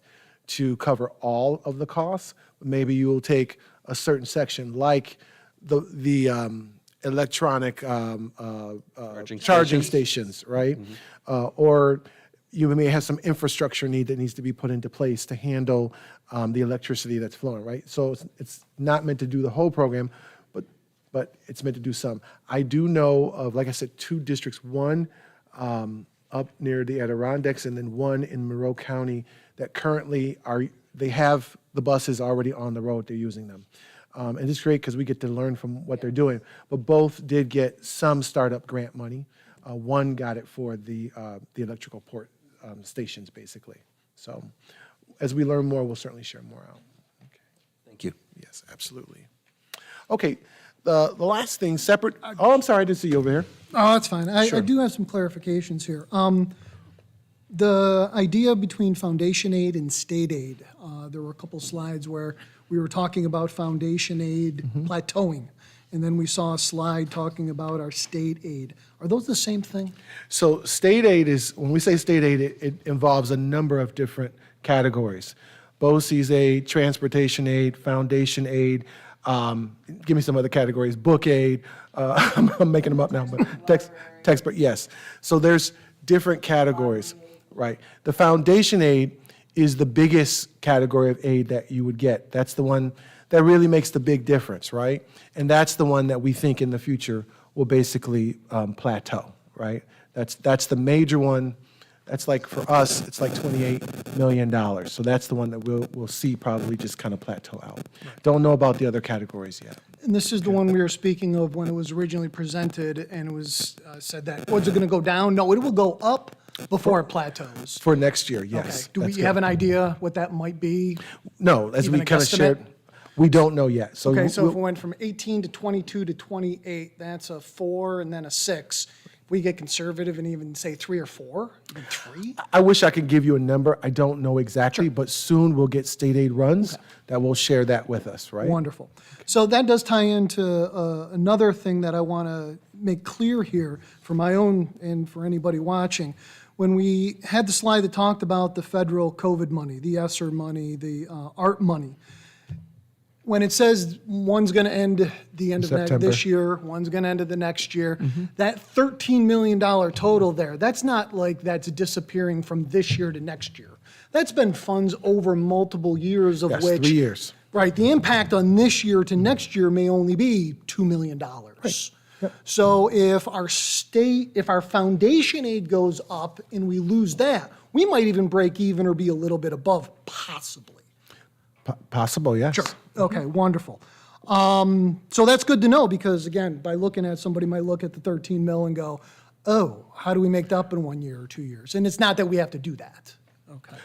to cover all of the costs. Maybe you will take a certain section, like the electronic charging stations, right? Or you may have some infrastructure need that needs to be put into place to handle the electricity that's flowing, right? So it's not meant to do the whole program, but it's meant to do some. I do know of, like I said, 2 districts, one up near the Adirondacks and then one in Monroe County that currently they have the buses already on the road, they're using them. And it's great because we get to learn from what they're doing. But both did get some startup grant money. One got it for the electrical port stations, basically. So as we learn more, we'll certainly share more out. Okay. Thank you. Yes, absolutely. Okay, the last thing, separate, oh, I'm sorry, I didn't see you over here. Oh, that's fine. I Sure. do have some clarifications here. The idea between foundation aid and state aid, there were a couple slides where we were talking about foundation aid plateauing, and then we saw a slide talking about our state aid. Are those the same thing? So state aid is, when we say state aid, it involves a number of different categories. BOCES aid, transportation aid, foundation aid, give me some other categories, book aid, I'm making them up now, but textbook, yes. So there's different categories, right? The foundation aid is the biggest category of aid that you would get. That's the one that really makes the big difference, right? And that's the one that we think in the future will basically plateau, right? That's the major one. That's like, for us, it's like $28 million. So that's the one that we'll see probably just kind of plateau out. Don't know about the other categories yet. And this is the one we were speaking of when it was originally presented, and it was said that, was it going to go down? No, it will go up before it plateaus. For next year, Okay. yes. Do we that's have good. an idea what that might be? No, as even we a kind of guesstimate? shared, we don't know yet. So Okay, so if we'll- we went from 18 to 22 to 28, that's a 4 and then a 6. if we get conservative and even say 3 or 4, even 3? I wish I could give you a number. I don't know exactly, but soon we'll get state aid runs that will share that with us, right? Wonderful. So that does tie into another thing that I want to make clear here for my own and for anybody watching. When we had the slide that talked about the federal COVID money, the ESSER money, the ARP money, when it says one's going to end the end of September. this year, one's going to end of the next year, that $13 million total there, that's not like that's disappearing from this year to next year. That's been funds over multiple years of Yes, which. 3 years. Right, the impact on this year to next year may only be $2 million. So if our foundation aid goes up and we lose that, we might even break even or be a little bit above, possibly. Possible, yes. Sure. Okay, wonderful. So that's good to know because, again, by looking at, somebody might look at the 13 mil and go, oh, how do we make that up in 1 year or 2 years? And it's not that we have to do that. Okay.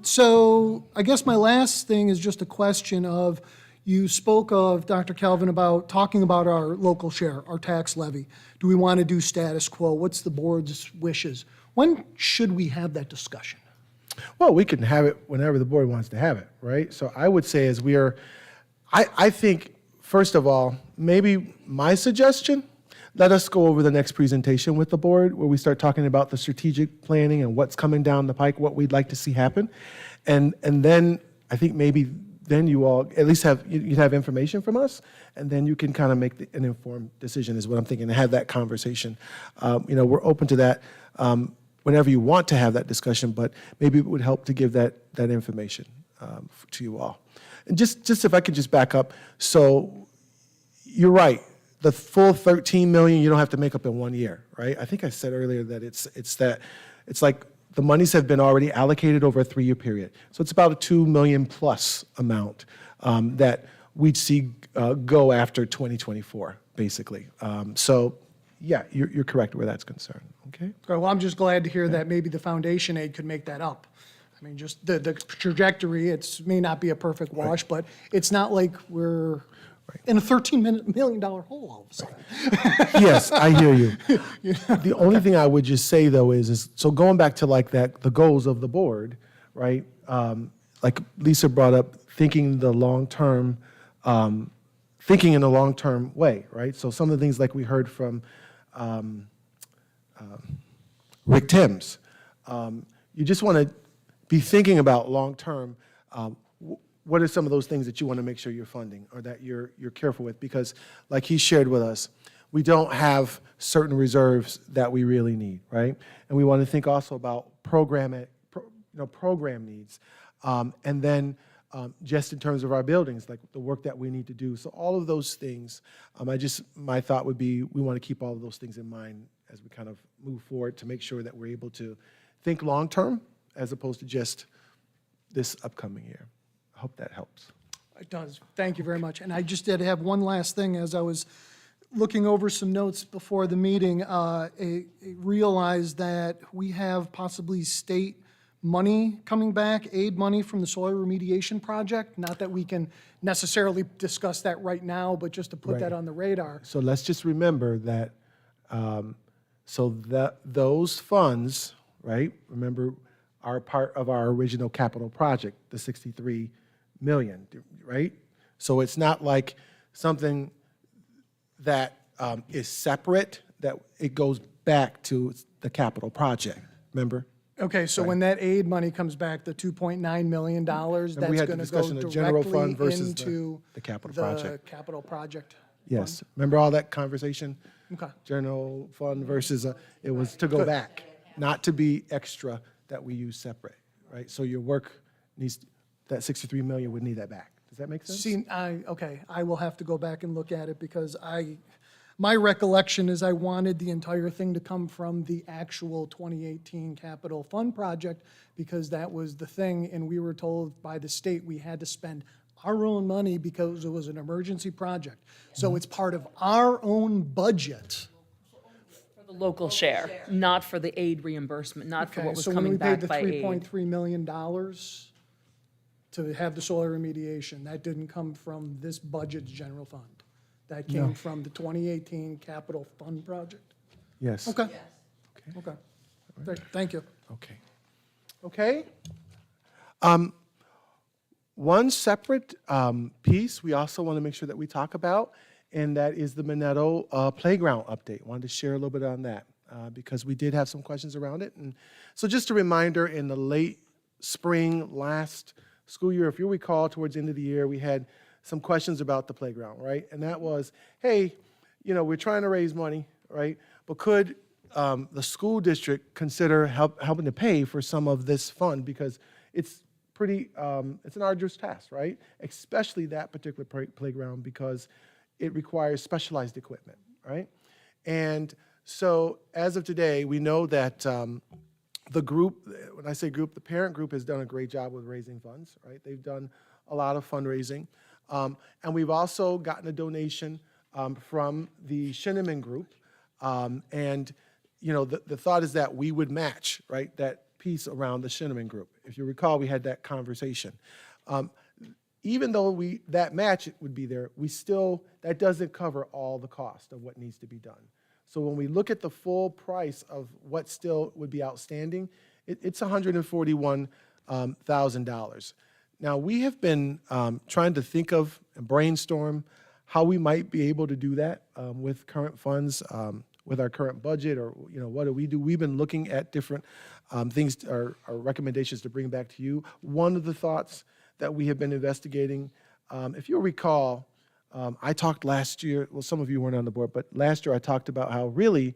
So I guess my last thing is just a question of, you spoke of, Dr. Calvin, about talking about our local share, our tax levy. Do we want to do status quo? What's the board's wishes? When should we have that discussion? Well, we can have it whenever the board wants to have it, right? So I would say I think, first of all, maybe my suggestion, let us go over the next presentation with the board where we start talking about the strategic planning and what's coming down the pike, what we'd like to see happen. And then I think maybe then you all at least you'd have information from us, and then you can kind of make an informed decision is what I'm thinking, and have that conversation. We're open to that whenever you want to have that discussion, but maybe it would help to give that information to you all. And just if I could just back up, so you're right. The full 13 million you don't have to make up in 1 year, right? I think I said earlier that it's like the monies have been already allocated over a 3-year period. So it's about a 2 million plus amount that we'd see go after 2024, basically. So yeah, you're correct where that's concerned, okay? Okay, well, I'm just glad to hear that maybe the foundation aid could make that up. I mean, just the trajectory, may not be a perfect wash, but it's not like we're in a $13 million hole all of a sudden. Yes, I hear you. The only thing I would just say though is so going back to like that, the goals of the board, right? Like Lisa brought up, thinking in the long term way, right? So some of the things like we heard from Rick Timms, you just want to be thinking about long term. What are some of those things that you want to make sure you're funding or that you're careful with? Because like he shared with us, we don't have certain reserves that we really need, right? And we want to think also about program needs. And then just in terms of our buildings, like the work that we need to do. So all of those things, my thought would be we want to keep all of those things in mind as we kind of move forward to make sure that we're able to think long-term as opposed to just this upcoming year. I hope that helps. It does. Thank you very much. And I just did have one last thing as I was looking over some notes before the meeting. I realized that we have possibly state money coming back, aid money from the soil remediation project. Not that we can necessarily discuss that right now, but just to put that on the radar. So let's just remember that, those funds, right, remember, are part of our original capital project, the 63 million, right? So it's not like something that is separate, that it goes back to the capital project, remember? Okay, so when that aid money comes back, the $2.9 million, that's we had the going to go discussion of general directly fund versus into the capital the project. capital project. Yes, remember all that conversation? Okay. General fund versus, it was to go back, not to be extra that we use separate, right? So your work needs, that 63 million would need that back. Does that make sense? See, okay, I will have to go back and look at it because my recollection is I wanted the entire thing to come from the actual 2018 capital fund project because that was the thing, and we were told by the state we had to spend our own money because it was an emergency project. So it's part of our own budget. For the local share, not for the aid reimbursement, not for Okay, what was so when coming we paid back the by aid. $3.3 million to have the soil remediation, that didn't come from this budget's general fund. That came from the 2018 capital fund project. Yes. Okay. Okay. Great, thank you. Okay. Okay. One separate piece we also want to make sure that we talk about, and that is the Minetto playground update. Wanted to share a little bit on that because we did have some questions around it. And so just a reminder, in the late spring last school year, if you recall, towards the end of the year, we had some questions about the playground, right? And that was, hey, we're trying to raise money, right? But could the school district consider helping to pay for some of this fund, because it's pretty, it's an arduous task, right? Especially that particular playground, because it requires specialized equipment, right? And so as of today, we know that the group, when I say group, the parent group has done a great job with raising funds, right? They've done a lot of fundraising. And we've also gotten a donation from the Shinneman group. And the thought is that we would match, right, that piece around the Shinneman group. If you recall, we had that conversation. Even though that match would be there, that doesn't cover all the cost of what needs to be done. So when we look at the full price of what still would be outstanding, it's $141,000. Now, we have been trying to think of and brainstorm how we might be able to do that with current funds, with our current budget, or what do we do? We've been looking at different things, or recommendations to bring back to you. One of the thoughts that we have been investigating, if you'll recall, I talked last year, well, some of you weren't on the board, but last year I talked about how really,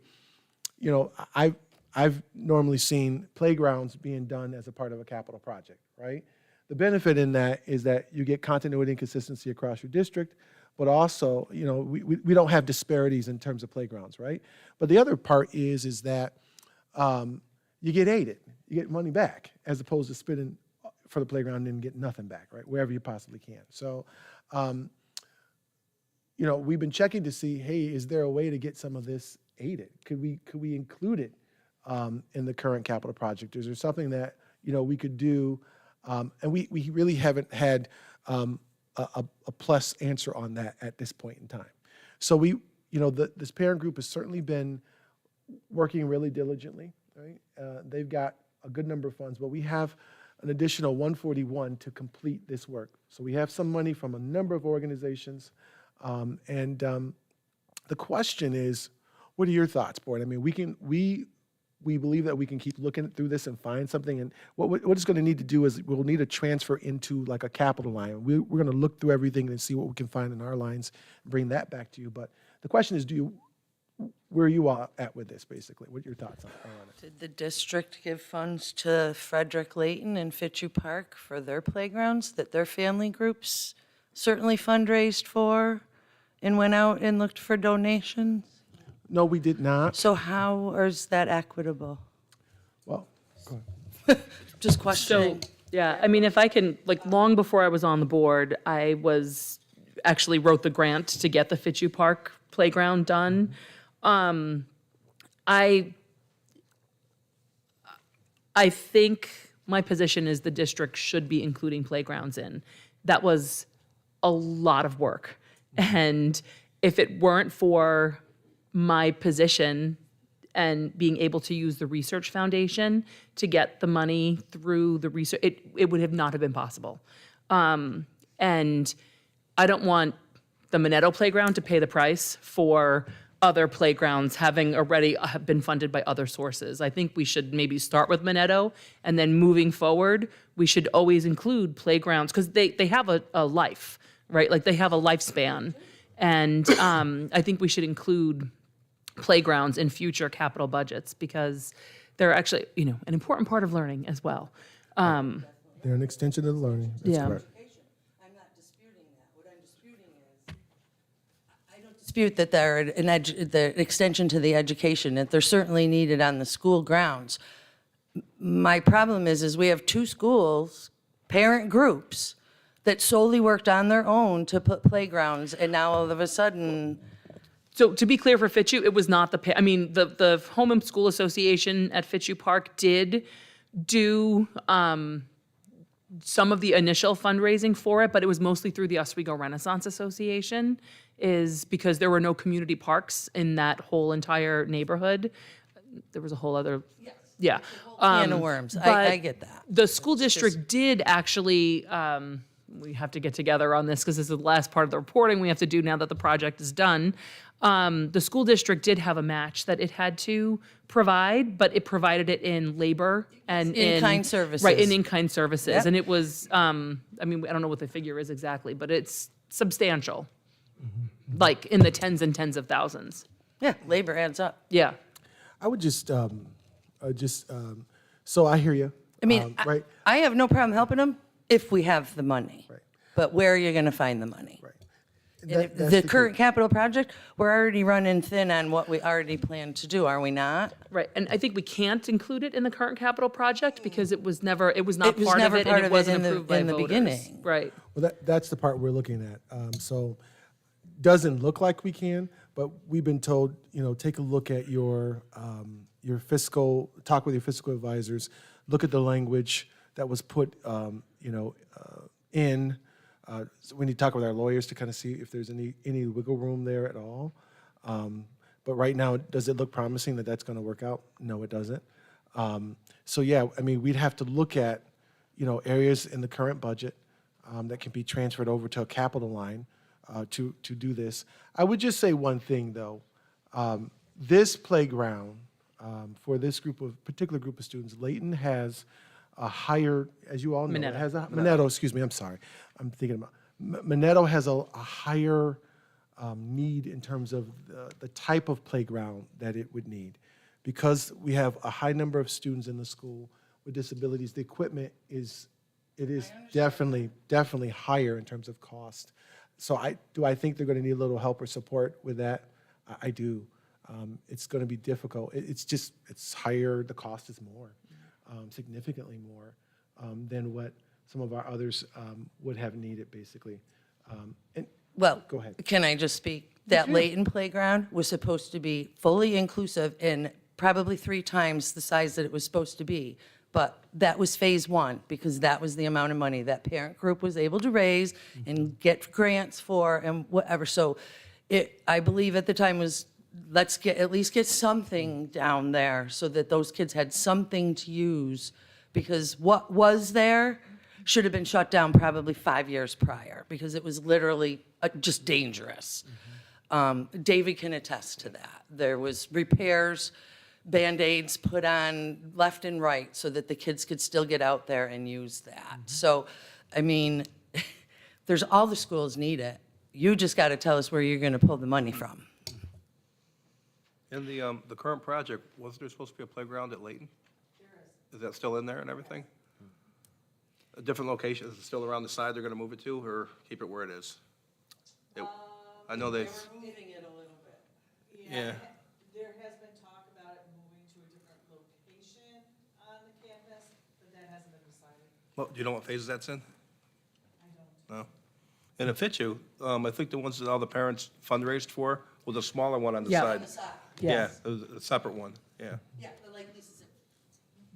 I've normally seen playgrounds being done as a part of a capital project, right? The benefit in that is that you get continuity and consistency across your district, but also, we don't have disparities in terms of playgrounds, right? But the other part is that you get aided, you get money back, as opposed to spending for the playground and get nothing back, right? Wherever you possibly can. So, we've been checking to see, hey, is there a way to get some of this aided? Could we include it in the current capital project? Is there something that we could do? And we really haven't had a plus answer on that at this point in time. So this parent group has certainly been working really diligently, right? They've got a good number of funds, but we have an additional 141 to complete this work. So we have some money from a number of organizations. And the question is, what are your thoughts, board? I mean, we believe that we can keep looking through this and find something. And what it's going to need to do is we'll need to transfer into like a capital line. We're going to look through everything and see what we can find in our lines and bring that back to you. But the question is, where are you all at with this, basically? What are your thoughts on it? Did the district give funds to Frederick Layton and Fitchie Park for their playgrounds that their family groups certainly fundraised for and went out and looked for donations? No, we did not. So how is that equitable? Well, go ahead. Just So, questioning. yeah, I mean, if I can, long before I was on the board, I actually wrote the grant to get the Fitchie Park playground done. I think my position is the district should be including playgrounds in. That was a lot of work. And if it weren't for my position and being able to use the research foundation to get the money through the research, it would have not have been possible. And I don't want the Minetto playground to pay the price for other playgrounds having already been funded by other sources. I think we should maybe start with Minetto, and then moving forward, we should always include playgrounds, because they have a life, right? Like, they have a lifespan. And I think we should include playgrounds in future capital budgets, because they're actually, an important part of learning as well. They're an extension of the learning. That's Yeah. correct. I'm not disputing that. What I'm disputing is, I don't dispute that they're the extension to the education, that they're certainly needed on the school grounds. My problem is we have two schools, parent groups, that solely worked on their own to put playgrounds, and now all of a sudden, So to be clear for Fitchie, it was not the Home and School Association at Fitchie Park did do some of the initial fundraising for it, but it was mosely through the Oswego Renaissance Association. is because there were no community parks in that whole entire neighborhood. There was a whole other, yeah. Can of worms. I but get that. The school district did actually, we have to get together on this because this is the last part of the reporting we have to do now that the project is done. The school district did have a match that it had to provide, but it provided it in labor and In-kind services. Right, in-kind services. Yep. And it was, I mean, I don't know what the figure is exactly, but it's substantial. Like in the tens and tens of thousands. Yeah, labor adds up. Yeah. I would so I hear you. I mean, right, I have no problem helping them if we have the money. Right. But where are you going to find the money? right. And That- if that's the key. current capital project, we're already running thin on what we already planned to do, are we not? Right, and I think we can't include it in the current capital project because it was not It was part of never it part and it of it wasn't in the- approved by in the voters. beginning. Right. Well, that's the part we're looking at. So doesn't look like we can, but we've been told, take a look at your fiscal, talk with your fiscal advisors, look at the language that was put, in. So we need to talk with our lawyers to kind of see if there's any wiggle room there at all. But right now, does it look promising that that's going to work out? No, it doesn't. So yeah, I mean, we'd have to look at, areas in the current budget that can be transferred over to a capital line to do this. I would just say one thing, though. This playground, for this particular group of students, Layton has a higher, as you all know, Minetto. it has a, Minetto, excuse me, I'm sorry. I'm thinking about, Minetto has a higher need in terms of the type of playground that it would need. Because we have a high number of students in the school with disabilities, the equipment is definitely higher in terms of cost. So do I think they're going to need a little help or support with that? I do. It's going to be difficult. It's higher, the cost is more, significantly more than what some of our others would have needed, basically. And Well, Go ahead. Can I just speak? That Layton playground was supposed to be fully inclusive and probably 3 times the size that it was supposed to be. But that was phase 1 because that was the amount of money that parent group was able to raise and get grants for and whatever. So I believe at the time was, let's at least get something down there so that those kids had something to use, because what was there should have been shut down probably 5 years prior because it was literally just dangerous. David can attest to that. There was repairs, Band-Aids put on left and right so that the kids could still get out there and use that. So, I mean, there's all the schools need it. You just got to tell us where you're going to pull the money from. In the current project, wasn't there supposed to be a playground at Layton? There is. Is that still in there and everything? A different location, is it still around the side they're gonna move it to, or keep it where it is? I know they. moving it a little bit. Yeah. There has been talk about it moving to a different location on the campus, but that hasn't been decided. Well, do you know what phase that's in? I don't. No. And it fits you, I think the ones that all the parents fundraised for was a smaller one on the Yeah. side. Yeah, Yes. it was a separate one, yeah. Yeah, but like Lisa said,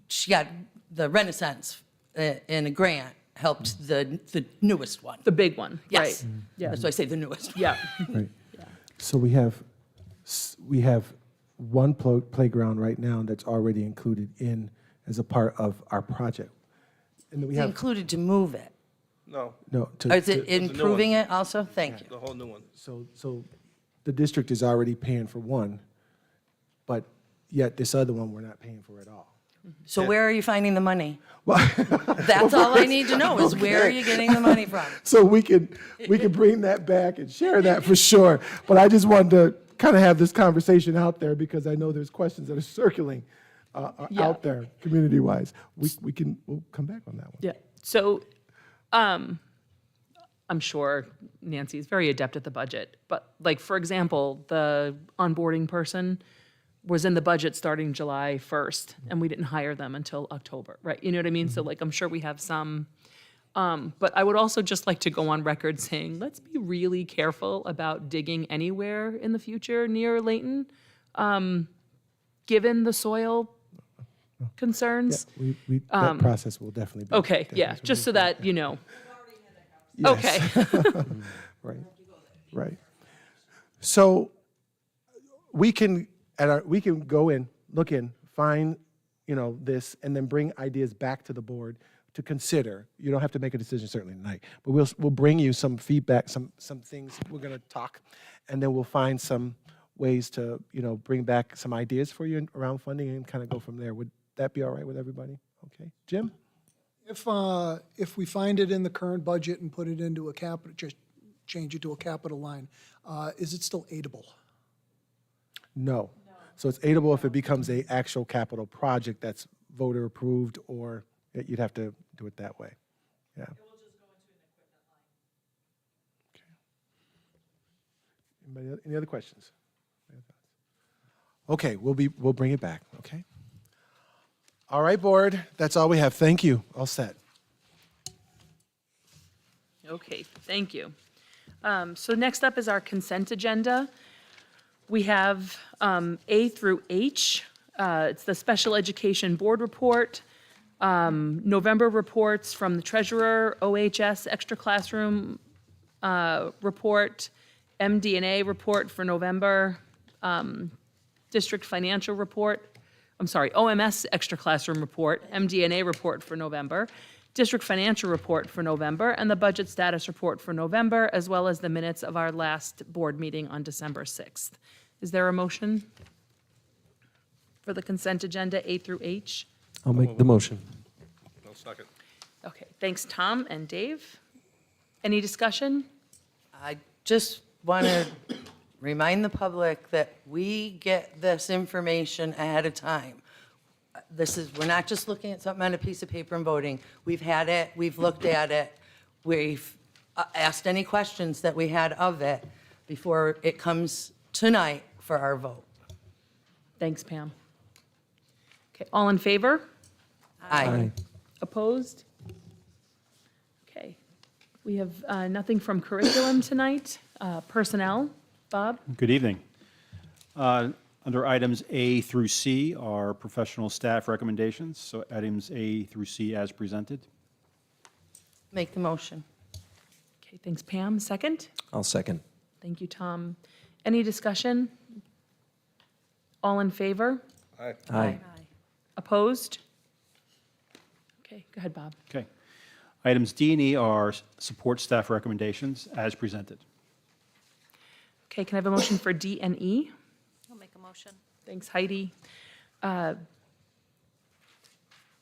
she got the Renaissance in a grant, helped the newest one. The big one, right? Yes. Yeah. That's why I say the newest one. Yeah. Right. So we have one playground right now that's already included in as a part of our project. And then we It's have, included to move it. No, no, Or is it new one. improving it also? Thank you. the whole new one. so the district is already paying for one, but yet this other one we're not paying for at all. So where are you finding the money? Well, That's all I need to know is where are you getting the money from? so we can bring that back and share that for sure. But I just wanted to kind of have this conversation out there because I know there's questions that are circling Yeah. out there community-wise. We'll come back on that one. Yeah, so, I'm sure Nancy is very adept at the budget, but like, for example, the onboarding person was in the budget starting July 1st, and we didn't hire them until October, right? You know what I mean? So like, I'm sure we have some, but I would also just like to go on record saying, let's be really careful about digging anywhere in the future near Layton, given the soil concerns. That process will definitely be. Okay, yeah, definitely just so that, you know. Yes. Okay. Right, right. So we can, we can go in, look in, find, this, and then bring ideas back to the board to consider. You don't have to make a decision certainly tonight, but we'll bring you some feedback, some things. We're going to talk, and then we'll find some ways to, bring back some ideas for you around funding and kind of go from there. Would that be all right with everybody? Okay. Jim? If we find it in the current budget and put it into a capital, just change it to a capital line, is it still aidable? No. So it's aidable if it becomes a actual capital project that's voter approved, or you'd have to do it that way. Yeah. It will just go into an equipment line. Okay. Any other questions? Okay, we'll bring it back, okay? All right, board, that's all we have. Thank you. All set. Okay, thank you. So next up is our consent agenda. We have A through H. It's the Special Education Board Report, November reports from the treasurer, OHS Extra Classroom report, MD&A report for November, District Financial Report, OMS Extra Classroom report, MD&A report for November, District Financial Report for November, and the Budget Status Report for November, as well as the minutes of our last board meeting on December 6th. Is there a motion for the consent agenda A through H? I'll make the motion. No second. Okay, thanks, Tom and Dave. Any discussion? I just want to remind the public that we get this information ahead of time. We're not just looking at something on a piece of paper and voting. We've had it, we've looked at it, we've asked any questions that we had of it before it comes tonight for our vote. Thanks, Pam. Okay, all in favor? Aye. Opposed? Okay. We have nothing from curriculum tonight. Personnel, Bob? Good evening. Under items A through C are professional staff recommendations, so items A through C as presented. Make the motion. Okay, thanks, Pam. Second? I'll second. Thank you, Tom. Any discussion? All in favor? Aye. Opposed? Okay, go ahead, Bob. Okay. Items D and E are support staff recommendations as presented. Okay, can I have a motion for D and E? I'll make a motion. Thanks, Heidi.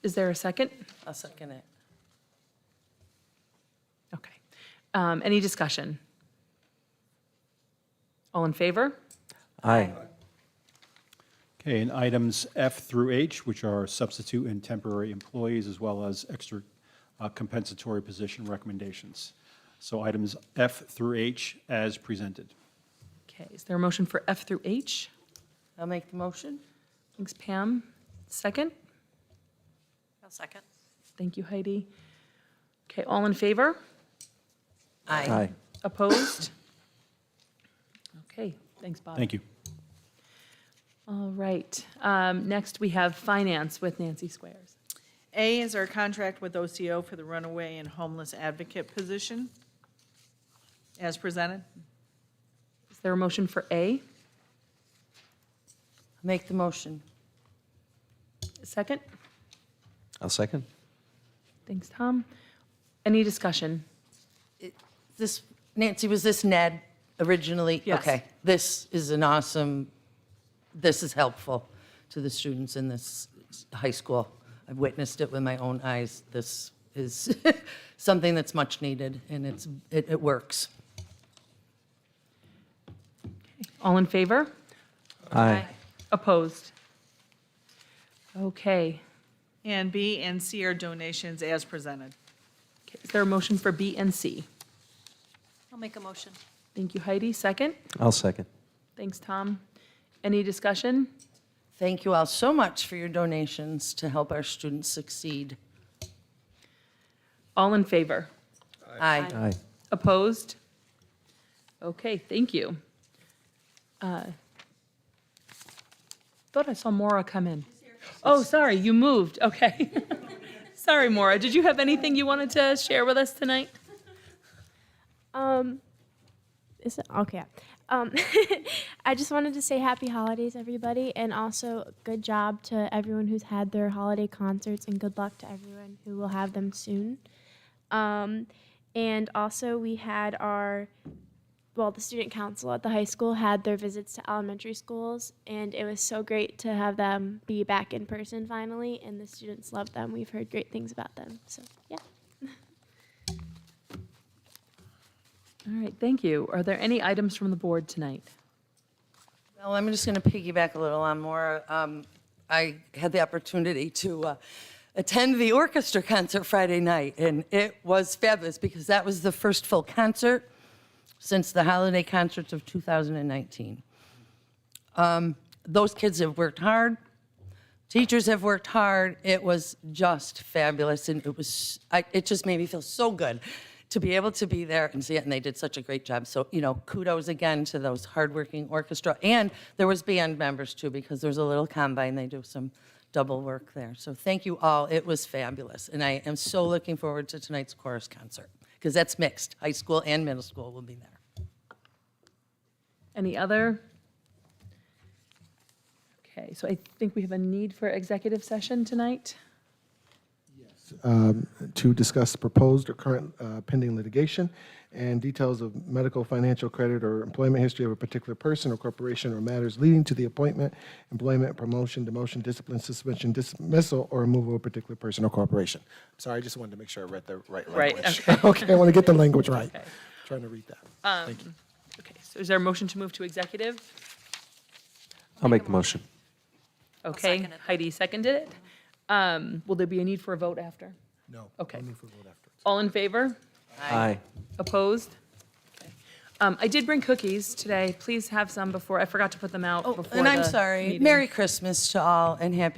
Is there a second? I'll second it. Okay. Any discussion? All in favor? Aye. Okay, and items F through H, which are substitute and temporary employees, as well as extra compensatory position recommendations. So items F through H as presented. Okay, is there a motion for F through H? I'll make the motion. Thanks, Pam. Second? I'll second. Thank you, Heidi. Okay, all in favor? Aye. Opposed? Okay, thanks, Bob. Thank you. All right, next we have finance with Nancy Squares. A is our contract with OCO for the runaway and homeless advocate position, as presented. Is there a motion for A? Make the motion. Second? I'll second. Thanks, Tom. Any discussion? This, Nancy, was this Ned originally? Yes. Okay. This is an awesome, this is helpful to the students in this high school. I've witnessed it with my own eyes. This is something that's much needed, and it works. All in favor? Aye. Opposed? Okay. And B and C are donations as presented. Okay, is there a motion for B and C? I'll make a motion. Thank you, Heidi. Second? I'll second. Thanks, Tom. Any discussion? Thank you all so much for your donations to help our students succeed. All in favor? Aye. Aye. Opposed? Okay, thank you. Thought I saw Maura come in. Oh, sorry, you moved, okay. Sorry, Maura, did you have anything you wanted to share with us tonight? Is it okay? I just wanted to say happy holidays, everybody, and also good job to everyone who's had their holiday concerts, and good luck to everyone who will have them soon. And also, we had the student council at the high school had their visits to elementary schools, and it was so great to have them be back in person finally, and the students loved them. We've heard great things about them, so yeah. All right, thank you. Are there any items from the board tonight? Well, I'm just going to piggyback a little on more. I had the opportunity to attend the orchestra concert Friday night, and it was fabulous because that was the first full concert since the holiday concerts of 2019. Those kids have worked hard. Teachers have worked hard. It was just fabulous, and it just made me feel so good to be able to be there and see it, and they did such a great job. So, kudos again to those hardworking orchestra. And there was band members too, because there's a little combine. They do some double work there. So thank you all. It was fabulous. And I am so looking forward to tonight's chorus concert, because that's mixed. High school and middle school will be there. Any other? Okay, so I think we have a need for executive session tonight. To discuss proposed or current pending litigation and details of medical, financial, credit, or employment history of a particular person or corporation, or matters leading to the appointment, employment, promotion, demotion, discipline, suspension, dismissal, or removal of a particular person or corporation. Sorry, I just wanted to make sure I read the right language. Right, Okay, I want to get the language right. Okay. Trying to read that. Thank you. Okay, so is there a motion to move to executive? I'll make the motion. Okay, second it. Heidi seconded it. Will there be a need for a vote after? No. Okay. no need for a vote afterwards. All in favor? Aye. Opposed? Okay. I did bring cookies today. Please have some before, I forgot to put them out before the And I'm sorry. meeting. Merry Christmas to all and Happy